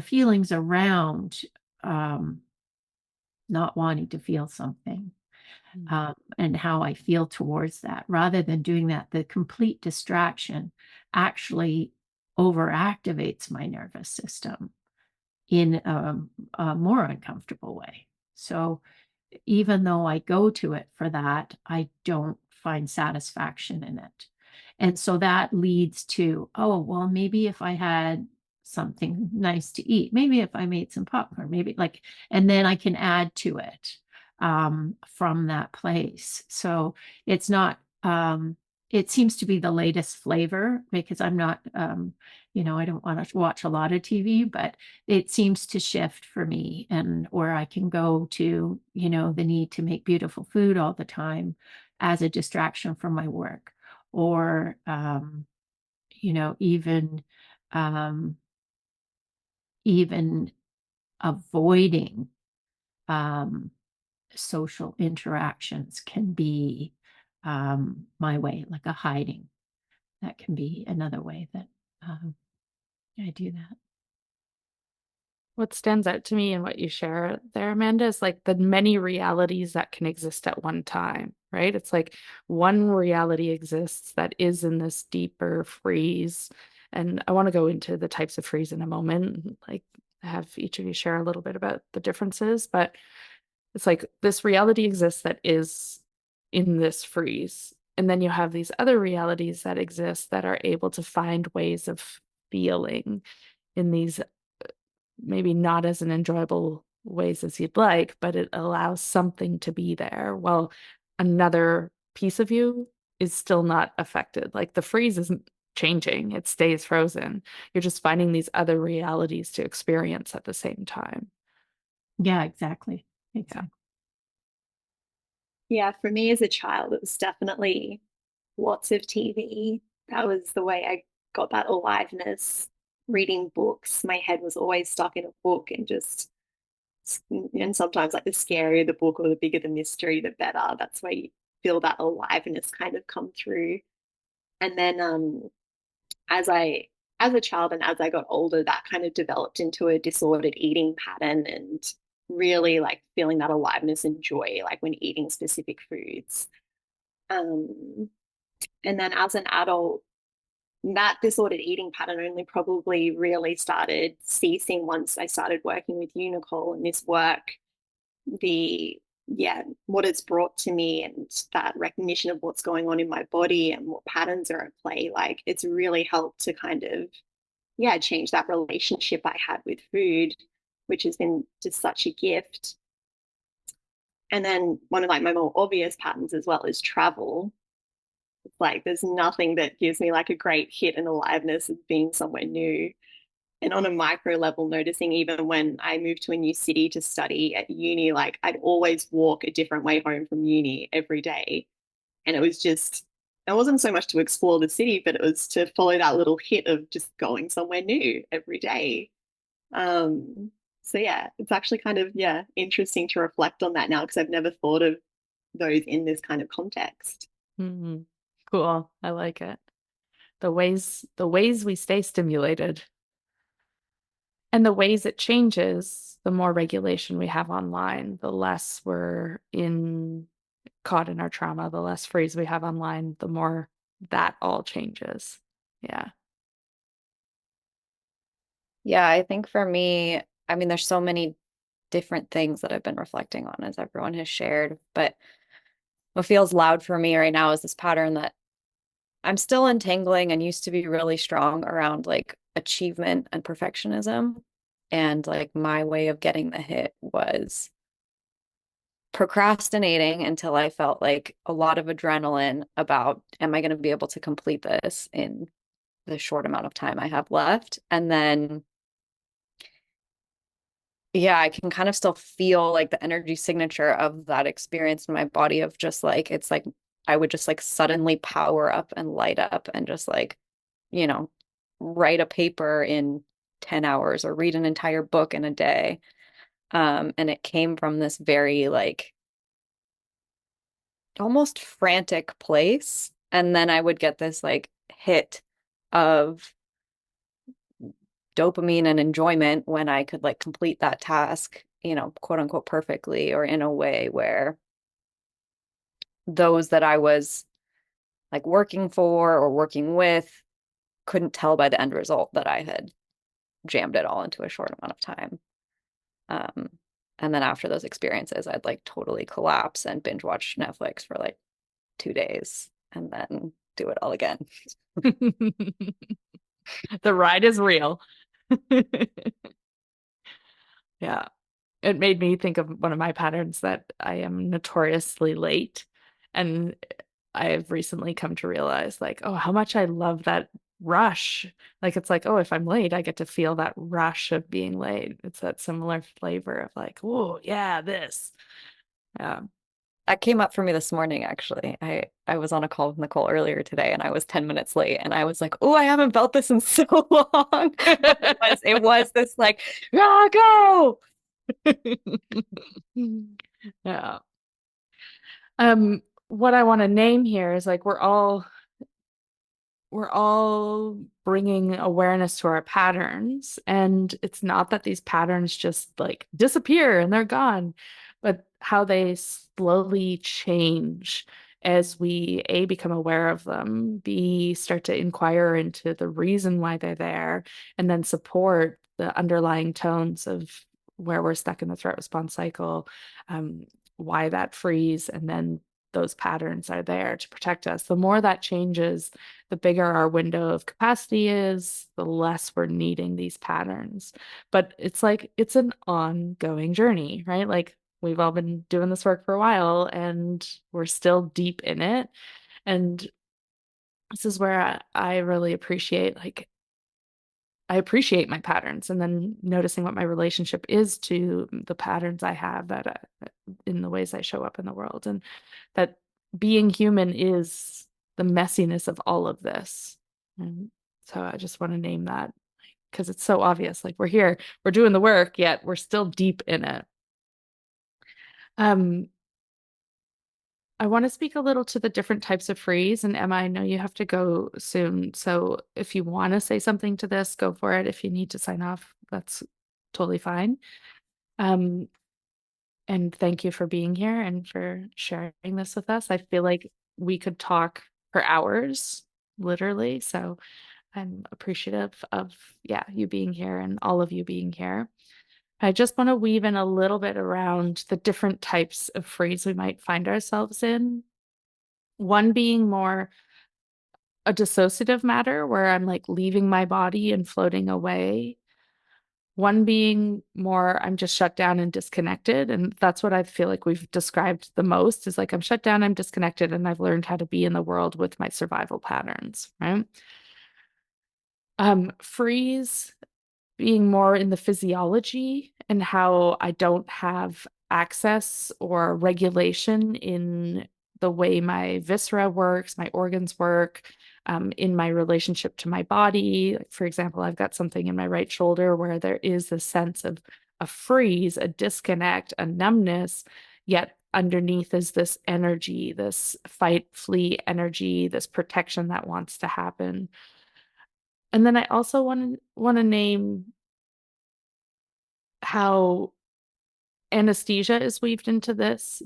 feelings around um, not wanting to feel something, and how I feel towards that, rather than doing that. The complete distraction actually overactivates my nervous system in a more uncomfortable way. So even though I go to it for that, I don't find satisfaction in it. And so that leads to, oh, well, maybe if I had something nice to eat, maybe if I made some popcorn, maybe like, and then I can add to it from that place. So it's not, it seems to be the latest flavor, because I'm not, I don't want to watch a lot of TV, but it seems to shift for me, and or I can go to, the need to make beautiful food all the time as a distraction from my work, or even um, even avoiding um, social interactions can be my way, like a hiding. That can be another way that I do that. What stands out to me in what you share there, Amanda, is like the many realities that can exist at one time, right? It's like one reality exists that is in this deeper freeze. And I want to go into the types of freeze in a moment, like have each of you share a little bit about the differences, but it's like this reality exists that is in this freeze. And then you have these other realities that exist that are able to find ways of feeling in these maybe not as an enjoyable ways as you'd like, but it allows something to be there while another piece of you is still not affected. Like the freeze isn't changing, it stays frozen. You're just finding these other realities to experience at the same time. Yeah, exactly. Yeah. Exactly. Yeah, for me as a child, it was definitely lots of TV. That was the way I got that aliveness. Reading books, my head was always stuck in a book, and sometimes like the scarier the book or the bigger the mystery, the better. That's where you feel that aliveness kind of come through. And then as I as a child and as I got older, that kind of developed into a disordered eating pattern, and really like feeling that aliveness and joy like when eating specific foods. Um, and then as an adult, that disordered eating pattern only probably really started ceasing once I started working with you, Nicole, and this work, the what it's brought to me and that recognition of what's going on in my body and what patterns are at play, like it's really helped to kind of change that relationship I had with food, which has been just such a gift. And then one of like my more obvious patterns as well is travel. It's like there's nothing that gives me like a great hit and aliveness of being somewhere new. And on a micro level, noticing even when I moved to a new city to study at uni, like I'd always walk a different way home from uni every day. And it wasn't so much to explore the city, but it was to follow that little hit of just going somewhere new every day. So yeah, it's actually kind of, interesting to reflect on that now, because I've never thought of those in this kind of context. Mm-hmm. Cool. I like it. The ways we stay stimulated. And the ways it changes, the more regulation we have online, the less we're caught in our trauma, the less freeze we have online, the more that all changes. Yeah. Yeah, I think for me, I mean, there's so many different things that I've been reflecting on as everyone has shared, but what feels loud for me right now is this pattern that I'm still untangling and used to be really strong around like achievement and perfectionism. And like my way of getting the hit was procrastinating until I felt like a lot of adrenaline about, am I going to be able to complete this in the short amount of time I have left? And then, yeah, I can kind of still feel like the energy signature of that experience in my body of just like, it's like I would just like suddenly power up and light up and just like, you know, write a paper in 10 hours or read an entire book in a day. And it came from this very like almost frantic place. And then I would get this like hit of dopamine and enjoyment when I could like complete that task, you know, quote unquote perfectly or in a way where those that I was like working for or working with couldn't tell by the end result that I had jammed it all into a short amount of time. Um, and then after those experiences, I'd like totally collapse and binge watch Netflix for like 2 days and then do it all again. The ride is real. Yeah. It made me think of one of my patterns that I am notoriously late. And I've recently come to realize, like, oh, how much I love that rush. Like, it's like, oh, if I'm late, I get to feel that rush of being late. It's that similar flavor of like, oh, yeah, this. Yeah. That came up for me this morning, actually. I was on a call with Nicole earlier today and I was 10 minutes late and I was like, oh, I haven't felt this in so long. But it was this like, ah, go. Yeah. What I want to name here is like we're all bringing awareness to our patterns, and it's not that these patterns just like disappear and they're gone, but how they slowly change as we A, become aware of them, B, start to inquire into the reason why they're there, and then support the underlying tones of where we're stuck in the threat response cycle, um, why that freeze, and then those patterns are there to protect us. The more that changes, the bigger our window of capacity is, the less we're needing these patterns. But it's like it's an ongoing journey, right? Like we've all been doing this work for a while and we're still deep in it. And this is where I really appreciate, like, I appreciate my patterns and then noticing what my relationship is to the patterns I have that in the ways I show up in the world. And that being human is the messiness of all of this. And so I just want to name that because it's so obvious. Like we're here, we're doing the work, yet we're still deep in it. Um, I want to speak a little to the different types of freeze. And Emma, I know you have to go soon. So if you want to say something to this, go for it. If you need to sign off, that's totally fine. Um, and thank you for being here and for sharing this with us. I feel like we could talk for hours, literally. So I'm appreciative of, yeah, you being here and all of you being here. I just want to weave in a little bit around the different types of freeze we might find ourselves in. One being more a dissociative matter where I'm like leaving my body and floating away. One being more, I'm just shut down and disconnected. And that's what I feel like we've described the most is like I'm shut down, I'm disconnected, and I've learned how to be in the world with my survival patterns, right? Freeze being more in the physiology and how I don't have access or regulation in the way my viscera works, my organs work, in my relationship to my body. Like, for example, I've got something in my right shoulder where there is a sense of a freeze, a disconnect, a numbness, yet underneath is this energy, this fight, flee energy, this protection that wants to happen. And then I also want to name how anesthesia is weaved into this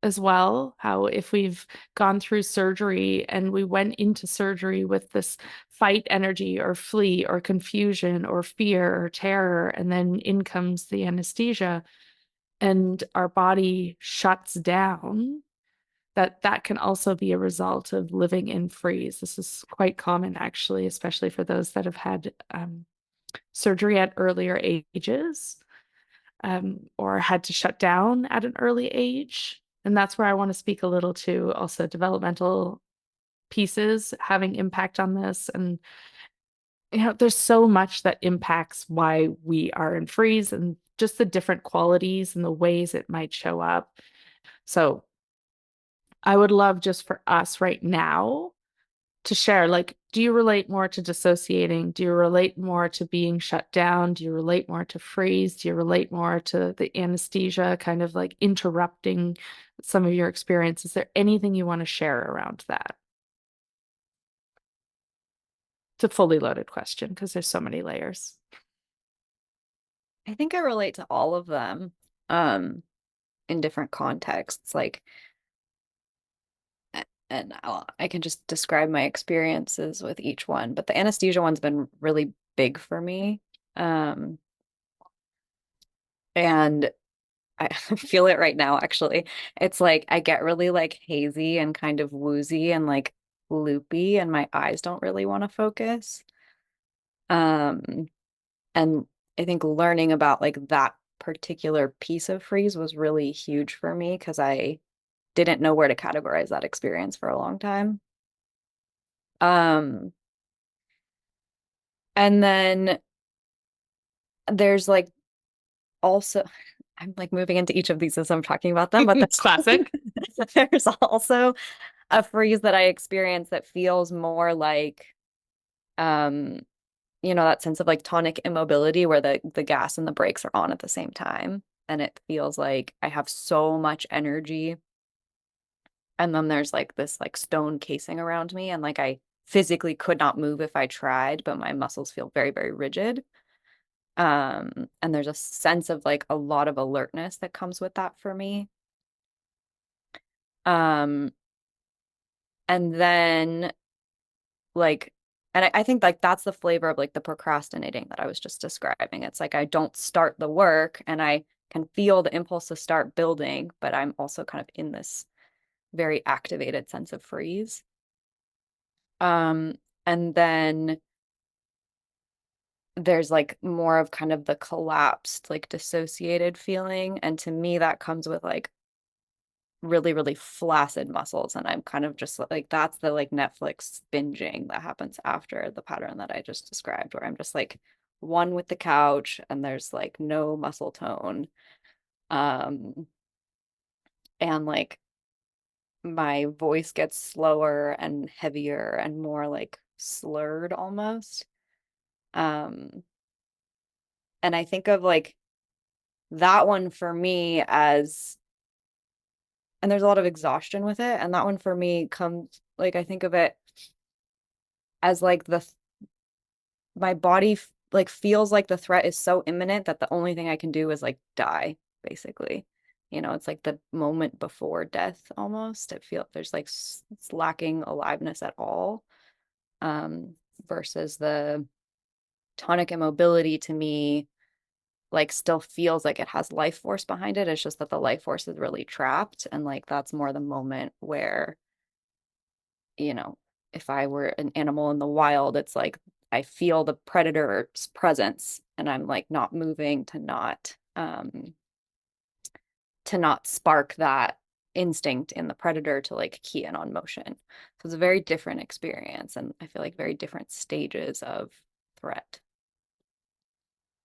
as well. How if we've gone through surgery and we went into surgery with this fight energy or flee or confusion or fear or terror, and then in comes the anesthesia and our body shuts down, that can also be a result of living in freeze. This is quite common, actually, especially for those that have had surgery at earlier ages, or had to shut down at an early age. And that's where I want to speak a little to also developmental pieces having impact on this. And there's so much that impacts why we are in freeze and just the different qualities and the ways it might show up. So I would love just for us right now to share, like, do you relate more to dissociating? Do you relate more to being shut down? Do you relate more to freeze? Do you relate more to the anesthesia kind of like interrupting some of your experience? Is there anything you want to share around that? It's a fully loaded question because there's so many layers. I think I relate to all of them in different contexts. Like, and I can just describe my experiences with each one, but the anesthesia one's been really big for me. And I feel it right now, actually. It's like I get really like hazy and kind of woozy and like loopy, and my eyes don't really want to focus. Um, and I think learning about like that particular piece of freeze was really huge for me because I didn't know where to categorize that experience for a long time. Um, and then there's like also, I'm like moving into each of these as I'm talking about them, but It's classic. there's also a freeze that I experience that feels more like um that sense of like tonic immobility where the gas and the brakes are on at the same time, and it feels like I have so much energy, and then there's like this like stone casing around me, and like I physically could not move if I tried, but my muscles feel very, very rigid. And there's a sense of like a lot of alertness that comes with that for me. Um, and then like, and I think like that's the flavor of like the procrastinating that I was just describing. It's like I don't start the work and I can feel the impulse to start building, but I'm also kind of in this very activated sense of freeze. Um, and then there's like more of kind of the collapsed, like dissociated feeling. And to me, that comes with like really, really flaccid muscles. And I'm kind of just like, that's the like Netflix binging that happens after the pattern that I just described, where I'm just like one with the couch and there's like no muscle tone. Um, and like my voice gets slower and heavier and more like slurred almost. Um, and I think of like that one for me as, and there's a lot of exhaustion with it. And that one for me comes like, I think of it as like my body like feels like the threat is so imminent that the only thing I can do is like die, basically. It's like the moment before death almost. It feels there's like it's lacking aliveness at all. Um, versus the tonic immobility to me like still feels like it has life force behind it. It's just that the life force is really trapped. And like that's more the moment where, you know, if I were an animal in the wild, it's like I feel the predator's presence and I'm like not moving to not spark that instinct in the predator to like key in on motion. So it's a very different experience, and I feel like very different stages of threat.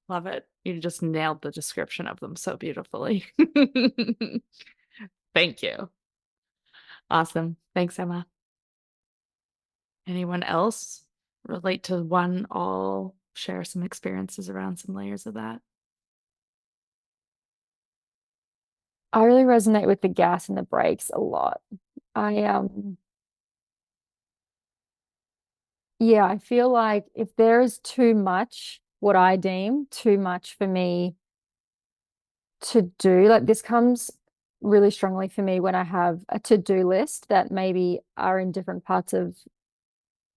Love it. You just nailed the description of them so beautifully. Thank you. Awesome. Thanks, Emma. Anyone else relate to one, all share some experiences around some layers of that? I really resonate with the gas and the brakes a lot. I yeah, I feel like if there is too much, what I deem too much for me to do. Like this comes really strongly for me when I have a to-do list that maybe are in different parts of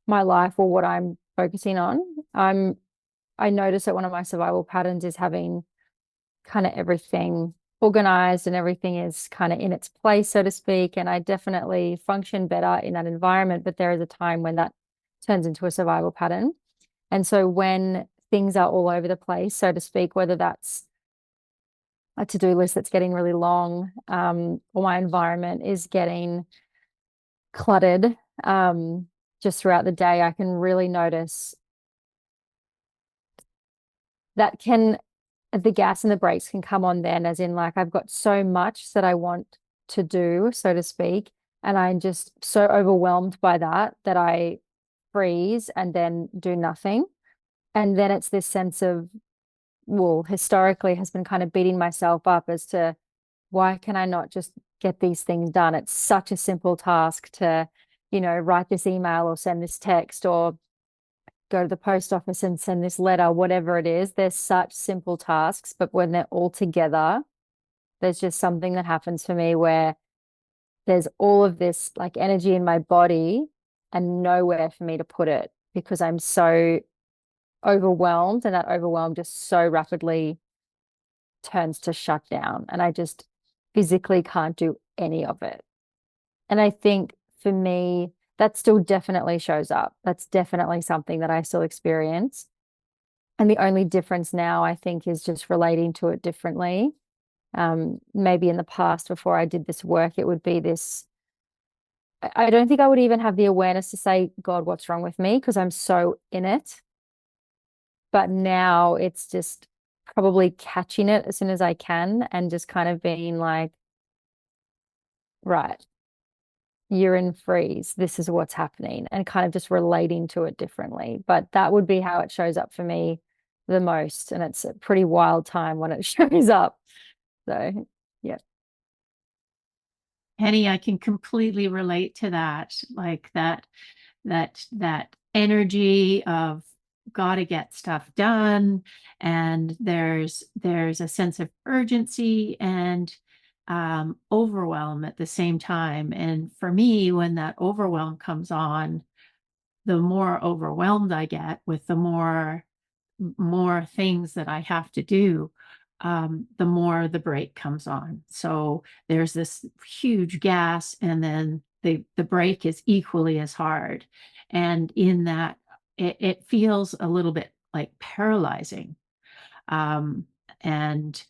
my life or what I'm focusing on. I notice that one of my survival patterns is having kind of everything organized and everything is kind of in its place, so to speak. And I definitely function better in that environment, but there is a time when that turns into a survival pattern. And so when things are all over the place, so to speak, whether that's a to-do list that's getting really long, or my environment is getting cluttered, just throughout the day, I can really notice that the gas and the brakes can come on then, as in like I've got so much that I want to do, so to speak, and I'm just so overwhelmed by that that I freeze and then do nothing. And then it's this sense of, well, historically has been kind of beating myself up as to why can I not just get these things done? It's such a simple task to, write this email or send this text or go to the post office and send this letter, whatever it is. There's such simple tasks, but when they're all together, there's just something that happens for me where there's all of this like energy in my body and nowhere for me to put it because I'm so overwhelmed, and that overwhelm just so rapidly turns to shut down, and I just physically can't do any of it. And I think for me, that still definitely shows up. That's definitely something that I still experience. And the only difference now, I think, is just relating to it differently. Maybe in the past, before I did this work, it would be this. I don't think I would even have the awareness to say, God, what's wrong with me? Because I'm so in it. But now it's just probably catching it as soon as I can and just kind of being like, right, you're in freeze. This is what's happening, and kind of just relating to it differently. But that would be how it shows up for me the most. And it's a pretty wild time when it shows up. So, yeah. Penny, I can completely relate to that. Like that energy of gotta get stuff done, and there's a sense of urgency and overwhelm at the same time. And for me, when that overwhelm comes on, the more overwhelmed I get with the more things that I have to do, the more the brake comes on. So there's this huge gas, and then the brake is equally as hard. And in that, it feels a little bit like paralyzing. Um, and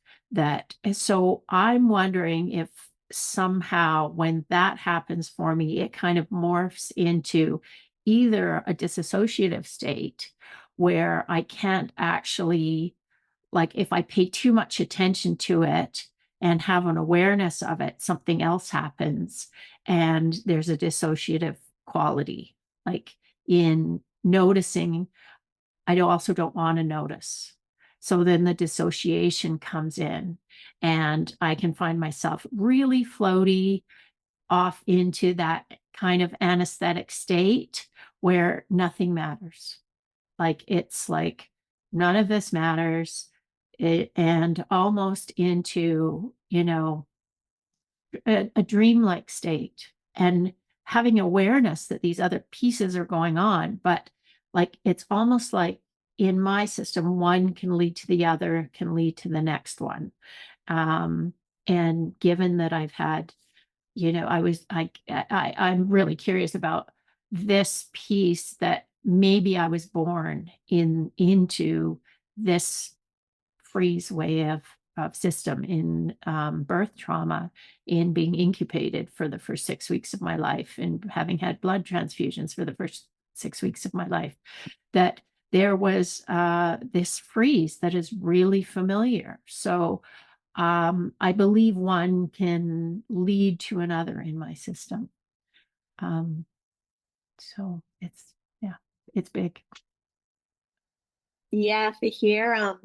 so I'm wondering if somehow when that happens for me, it kind of morphs into either a disassociative state where I can't actually, like, if I pay too much attention to it and have an awareness of it, something else happens, and there's a dissociative quality, like in noticing. I also don't want to notice. So then the dissociation comes in, and I can find myself really floaty off into that kind of anesthetic state where nothing matters. Like it's like none of this matters. And almost into, a dreamlike state, and having awareness that these other pieces are going on. But like it's almost like in my system, one can lead to the other, can lead to the next one. And given that I've had, I'm really curious about this piece, that maybe I was born into this freeze way of system in birth trauma, in being incubated for the first 6 weeks of my life, and having had blood transfusions for the first 6 weeks of my life, that there was this freeze that is really familiar. So I believe one can lead to another in my system. So it's big. Yeah, for here,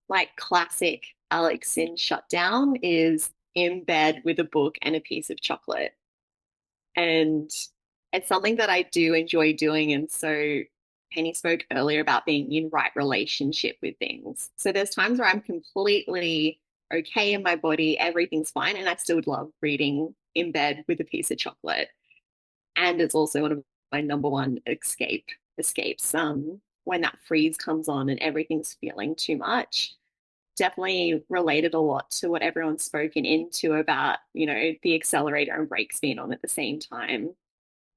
like classic Alex in Shutdown is in bed with a book and a piece of chocolate. And it's something that I do enjoy doing. And so Penny spoke earlier about being in right relationship with things. So there's times where I'm completely okay in my body, everything's fine. And I still love reading in bed with a piece of chocolate. And it's also one of my number one escapes. When that freeze comes on and everything's feeling too much. Definitely related a lot to what everyone's spoken into about, the accelerator and brakes being on at the same time.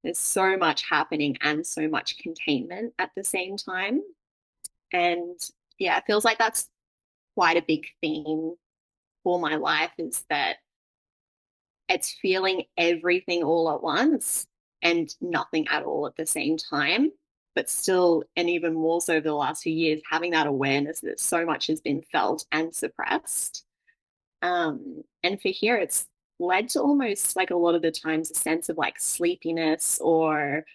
There's so much happening and so much containment at the same time. And yeah, it feels like that's quite a big theme for my life, is that it's feeling everything all at once and nothing at all at the same time. But still, and even more so over the last few years, having that awareness that so much has been felt and suppressed. And for here, it's led to almost like a lot of the times a sense of like sleepiness, or,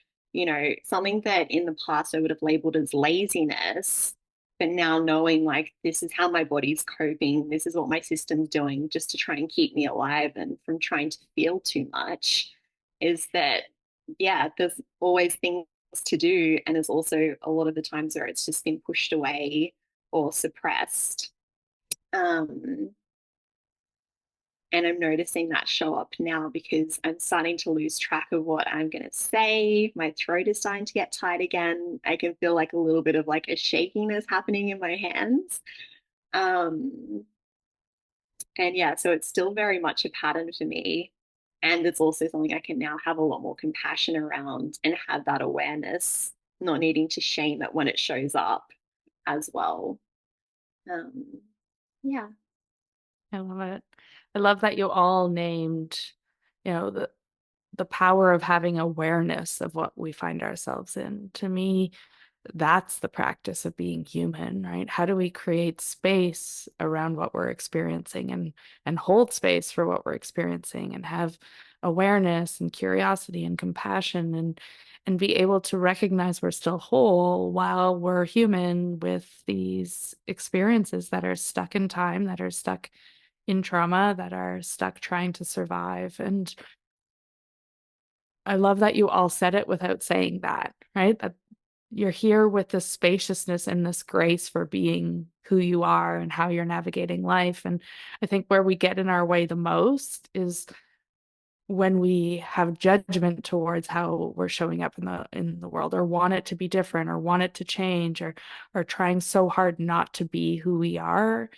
something that in the past I would have labeled as laziness. But now knowing like this is how my body's coping, this is what my system's doing just to try and keep me alive and from trying to feel too much, is that, yeah, there's always things to do. And there's also a lot of the times where it's just been pushed away or suppressed. And I'm noticing that show up now because I'm starting to lose track of what I'm going to say. My throat is starting to get tight again. I can feel like a little bit of like a shakiness happening in my hands. Um, and yeah, so it's still very much a pattern for me. And it's also something I can now have a lot more compassion around and have that awareness, not needing to shame it when it shows up as well. Um, yeah. I love it. I love that you all named, the power of having awareness of what we find ourselves in. To me, that's the practice of being human, right? How do we create space around what we're experiencing, and hold space for what we're experiencing, and have awareness and curiosity and compassion, and be able to recognize we're still whole while we're human with these experiences that are stuck in time, that are stuck in trauma, that are stuck trying to survive. And I love that you all said it without saying that, right? That you're here with this spaciousness and this grace for being who you are and how you're navigating life. And I think where we get in our way the most is when we have judgment towards how we're showing up in the world, or want it to be different, or want it to change, or trying so hard not to be who we are.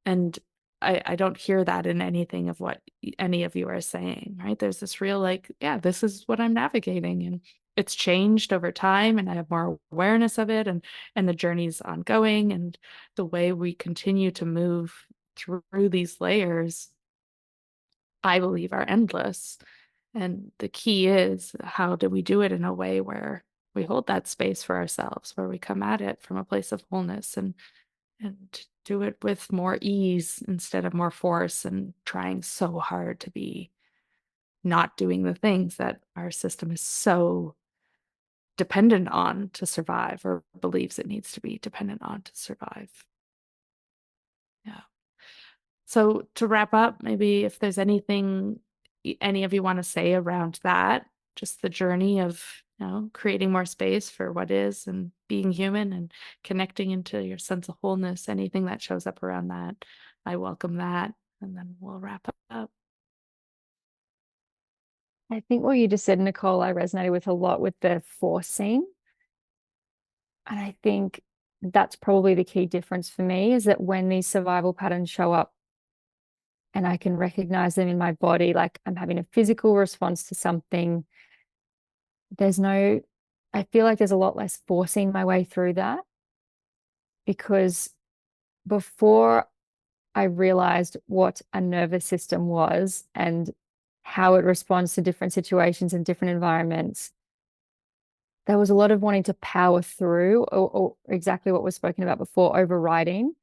And I don't hear that in anything of what any of you are saying, right? There's this real like, yeah, this is what I'm navigating, and it's changed over time, and I have more awareness of it, and the journey's ongoing, and the way we continue to move through these layers, I believe, are endless. And the key is, how do we do it in a way where we hold that space for ourselves, where we come at it from a place of wholeness, and do it with more ease instead of more force, and trying so hard to be not doing the things that our system is so dependent on to survive, or believes it needs to be dependent on to survive. Yeah. So to wrap up, maybe if there's anything any of you want to say around that, just the journey of, creating more space for what is, and being human, and connecting into your sense of wholeness, anything that shows up around that, I welcome that. And then we'll wrap up. I think what you just said, Nicole, I resonated with a lot, with the forcing. And I think that's probably the key difference for me, is that when these survival patterns show up and I can recognize them in my body, like I'm having a physical response to something, I feel like there's a lot less forcing my way through that. Because before I realized what a nervous system was and how it responds to different situations and different environments, there was a lot of wanting to power through, or exactly what was spoken about before, overriding.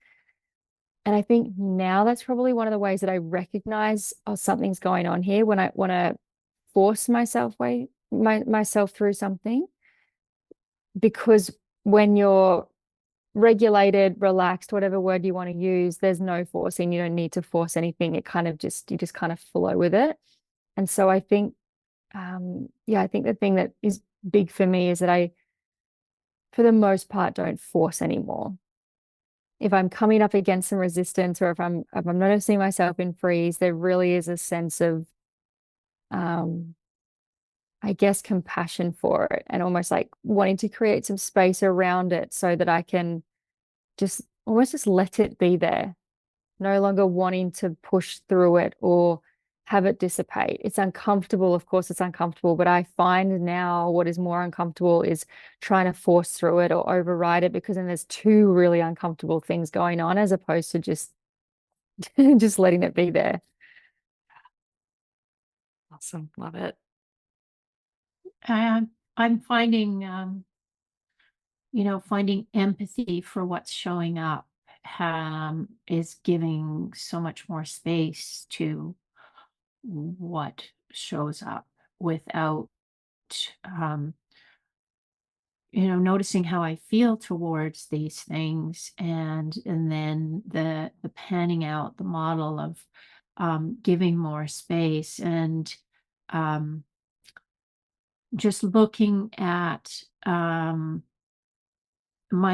And I think now that's probably one of the ways that I recognize, oh, something's going on here, when I want to force myself through something. Because when you're regulated, relaxed, whatever word you want to use, there's no forcing. You don't need to force anything. You just kind of flow with it. And so I think, I think the thing that is big for me is that I, for the most part, don't force anymore. if I'm coming up against some resistance, or if I'm noticing myself in freeze, there really is a sense of I guess compassion for it, and almost like wanting to create some space around it so that I can just almost just let it be there, no longer wanting to push through it or have it dissipate. It's uncomfortable, of course, it's uncomfortable, but I find now what is more uncomfortable is trying to force through it or override it, because then there's two really uncomfortable things going on as opposed to just just letting it be there. Awesome. Love it. I'm finding, finding empathy for what's showing up is giving so much more space to what shows up without, um, noticing how I feel towards these things, and then the panning out the model of giving more space, and um, just looking at my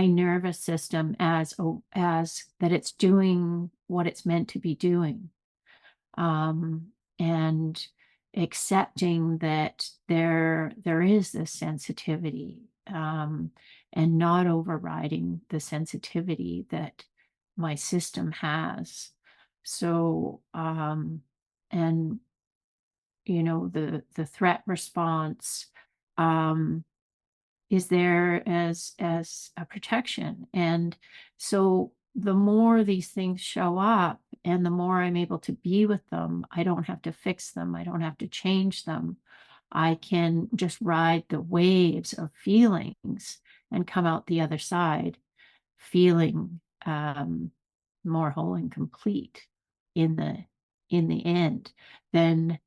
nervous system as that it's doing what it's meant to be doing, and accepting that there is this sensitivity, and not overriding the sensitivity that my system has. So and the threat response is there as a protection. And so the more these things show up and the more I'm able to be with them, I don't have to fix them, I don't have to change them. I can just ride the waves of feelings and come out the other side feeling more whole and complete in the end than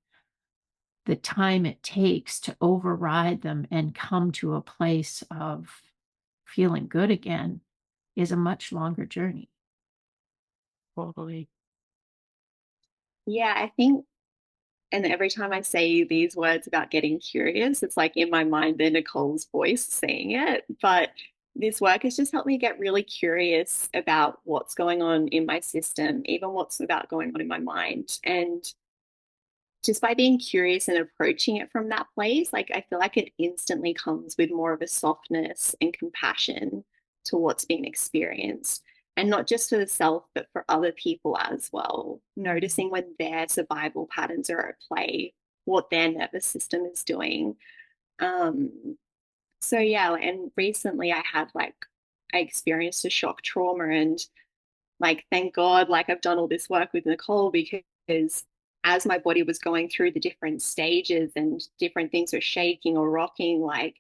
the time it takes to override them and come to a place of feeling good again is a much longer journey. Totally. Yeah, I think, and every time I say these words about getting curious, it's like in my mind, they're Nicole's voice saying it. But this work has just helped me get really curious about what's going on in my system, even what's about going on in my mind. And just by being curious and approaching it from that place, like I feel like it instantly comes with more of a softness and compassion to what's being experienced. And not just for the self, but for other people as well. Noticing when their survival patterns are at play, what their nervous system is doing. So yeah, and recently I experienced a shock trauma, and like thank God, like I've done all this work with Nicole, because as my body was going through the different stages and different things were shaking or rocking, like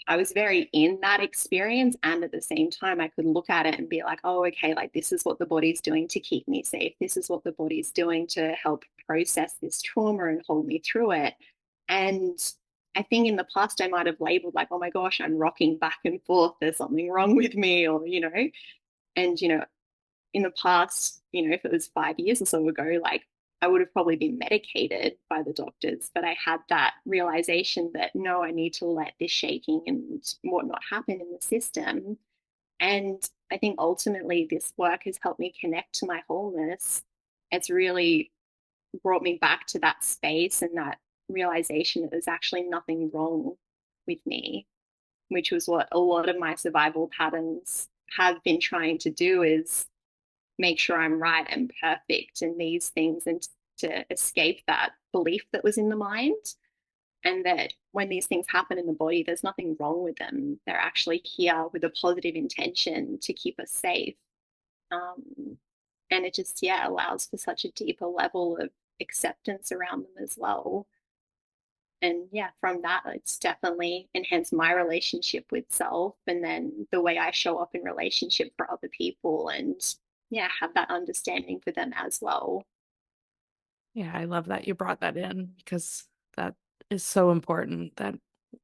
I was very in that experience. And at the same time, I could look at it and be like, oh, okay, like this is what the body's doing to keep me safe. This is what the body's doing to help process this trauma and hold me through it. And I think in the past, I might have labeled like, oh my gosh, I'm rocking back and forth. There's something wrong with me, or, and, in the past, if it was 5 years or so ago, like I would have probably been medicated by the doctors, but I had that realization that no, I need to let this shaking and whatnot happen in the system. And I think ultimately this work has helped me connect to my wholeness. It's really brought me back to that space and that realization that there's actually nothing wrong with me, which was what a lot of my survival patterns have been trying to do, is make sure I'm right and perfect in these things, and to escape that belief that was in the mind. And that when these things happen in the body, there's nothing wrong with them. They're actually here with a positive intention to keep us safe. And it just, yeah, allows for such a deeper level of acceptance around them as well. And yeah, from that, it's definitely enhanced my relationship with self, and then the way I show up in relationship for other people, and yeah, have that understanding for them as well. Yeah, I love that you brought that in, because that is so important, that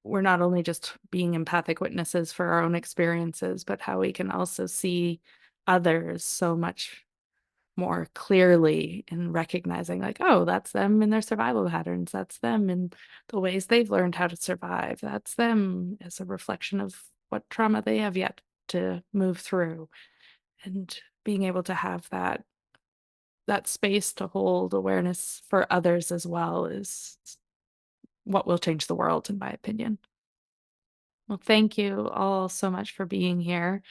we're not only just being empathic witnesses for our own experiences, but how we can also see others so much more clearly, in recognizing like, oh, that's them in their survival patterns. That's them in the ways they've learned how to survive. That's them as a reflection of what trauma they have yet to move through. and being able to have that space to hold awareness for others as well is what will change the world, in my opinion. Well, thank you all so much for being here.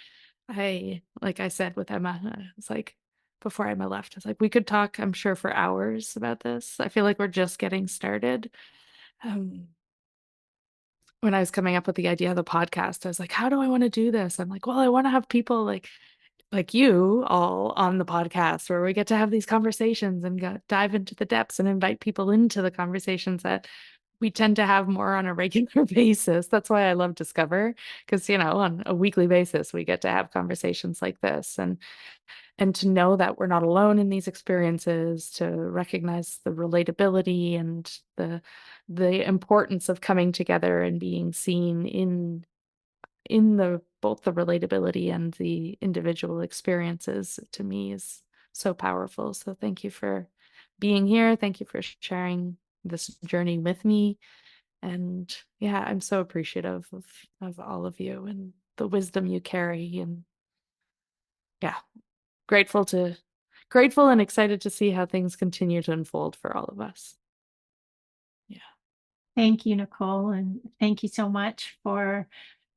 Like I said with Emma, it's like before Emma left, it's like we could talk, I'm sure, for hours about this. I feel like we're just getting started. When I was coming up with the idea of the podcast, I was like, how do I want to do this? I'm like, well, I want to have people like you all on the podcast where we get to have these conversations and dive into the depths and invite people into the conversations that we tend to have more on a regular basis. That's why I love Discover, because, on a weekly basis, we get to have conversations like this and to know that we're not alone in these experiences, to recognize the relatability and the importance of coming together and being seen in both the relatability and the individual experiences, to me, is so powerful. So thank you for being here. Thank you for sharing this journey with me. And yeah, I'm so appreciative of all of you and the wisdom you carry. And yeah, grateful and excited to see how things continue to unfold for all of us. Yeah. Thank you, Nicole, and thank you so much for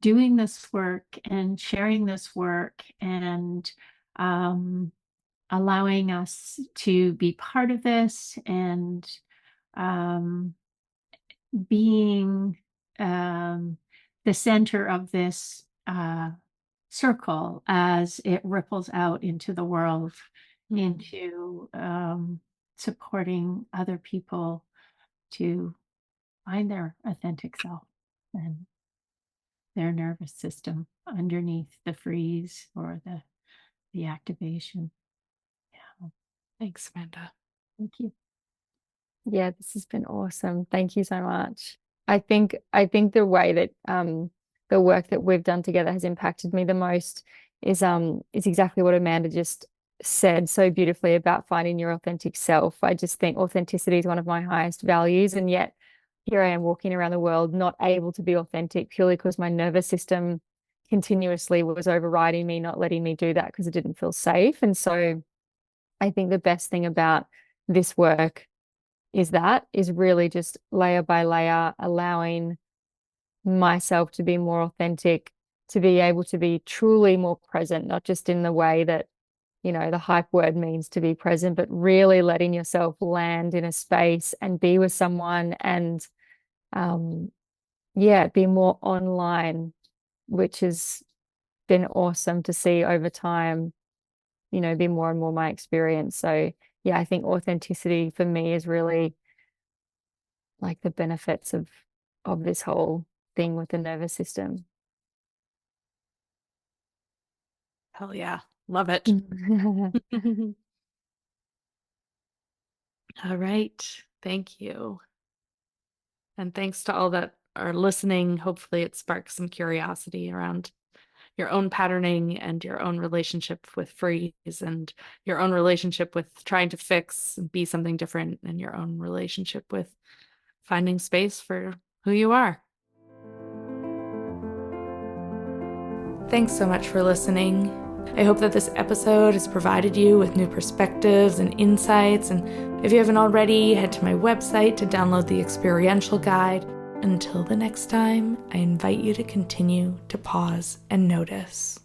doing this work and sharing this work and allowing us to be part of this and being the center of this circle as it ripples out into the world, into supporting other people to find their authentic self and their nervous system underneath the freeze or the activation. Yeah. Thanks, Amanda. Thank you. Yeah, this has been awesome. Thank you so much. I think the way that the work that we've done together has impacted me the most is exactly what Amanda just said so beautifully about finding your authentic self. I just think authenticity is one of my highest values, and yet here I am walking around the world not able to be authentic purely because my nervous system continuously was overriding me, not letting me do that because it didn't feel safe. And so I think the best thing about this work is really just layer by layer, allowing myself to be more authentic, to be able to be truly more present, not just in the way that, the hype word means to be present, but really letting yourself land in a space and be with someone and, be more online, which has been awesome to see over time, be more and more my experience. So yeah, I think authenticity for me is really like the benefits of this whole thing with the nervous system. Hell yeah. Love it. All right. Thank you. And thanks to all that are listening. Hopefully it sparks some curiosity around your own patterning and your own relationship with freeze and your own relationship with trying to fix and be something different, and your own relationship with finding space for who you are. Thanks so much for listening. I hope that this episode has provided you with new perspectives and insights. And if you haven't already, head to my website to download the experiential guide. Until the next time, I invite you to continue to pause and notice.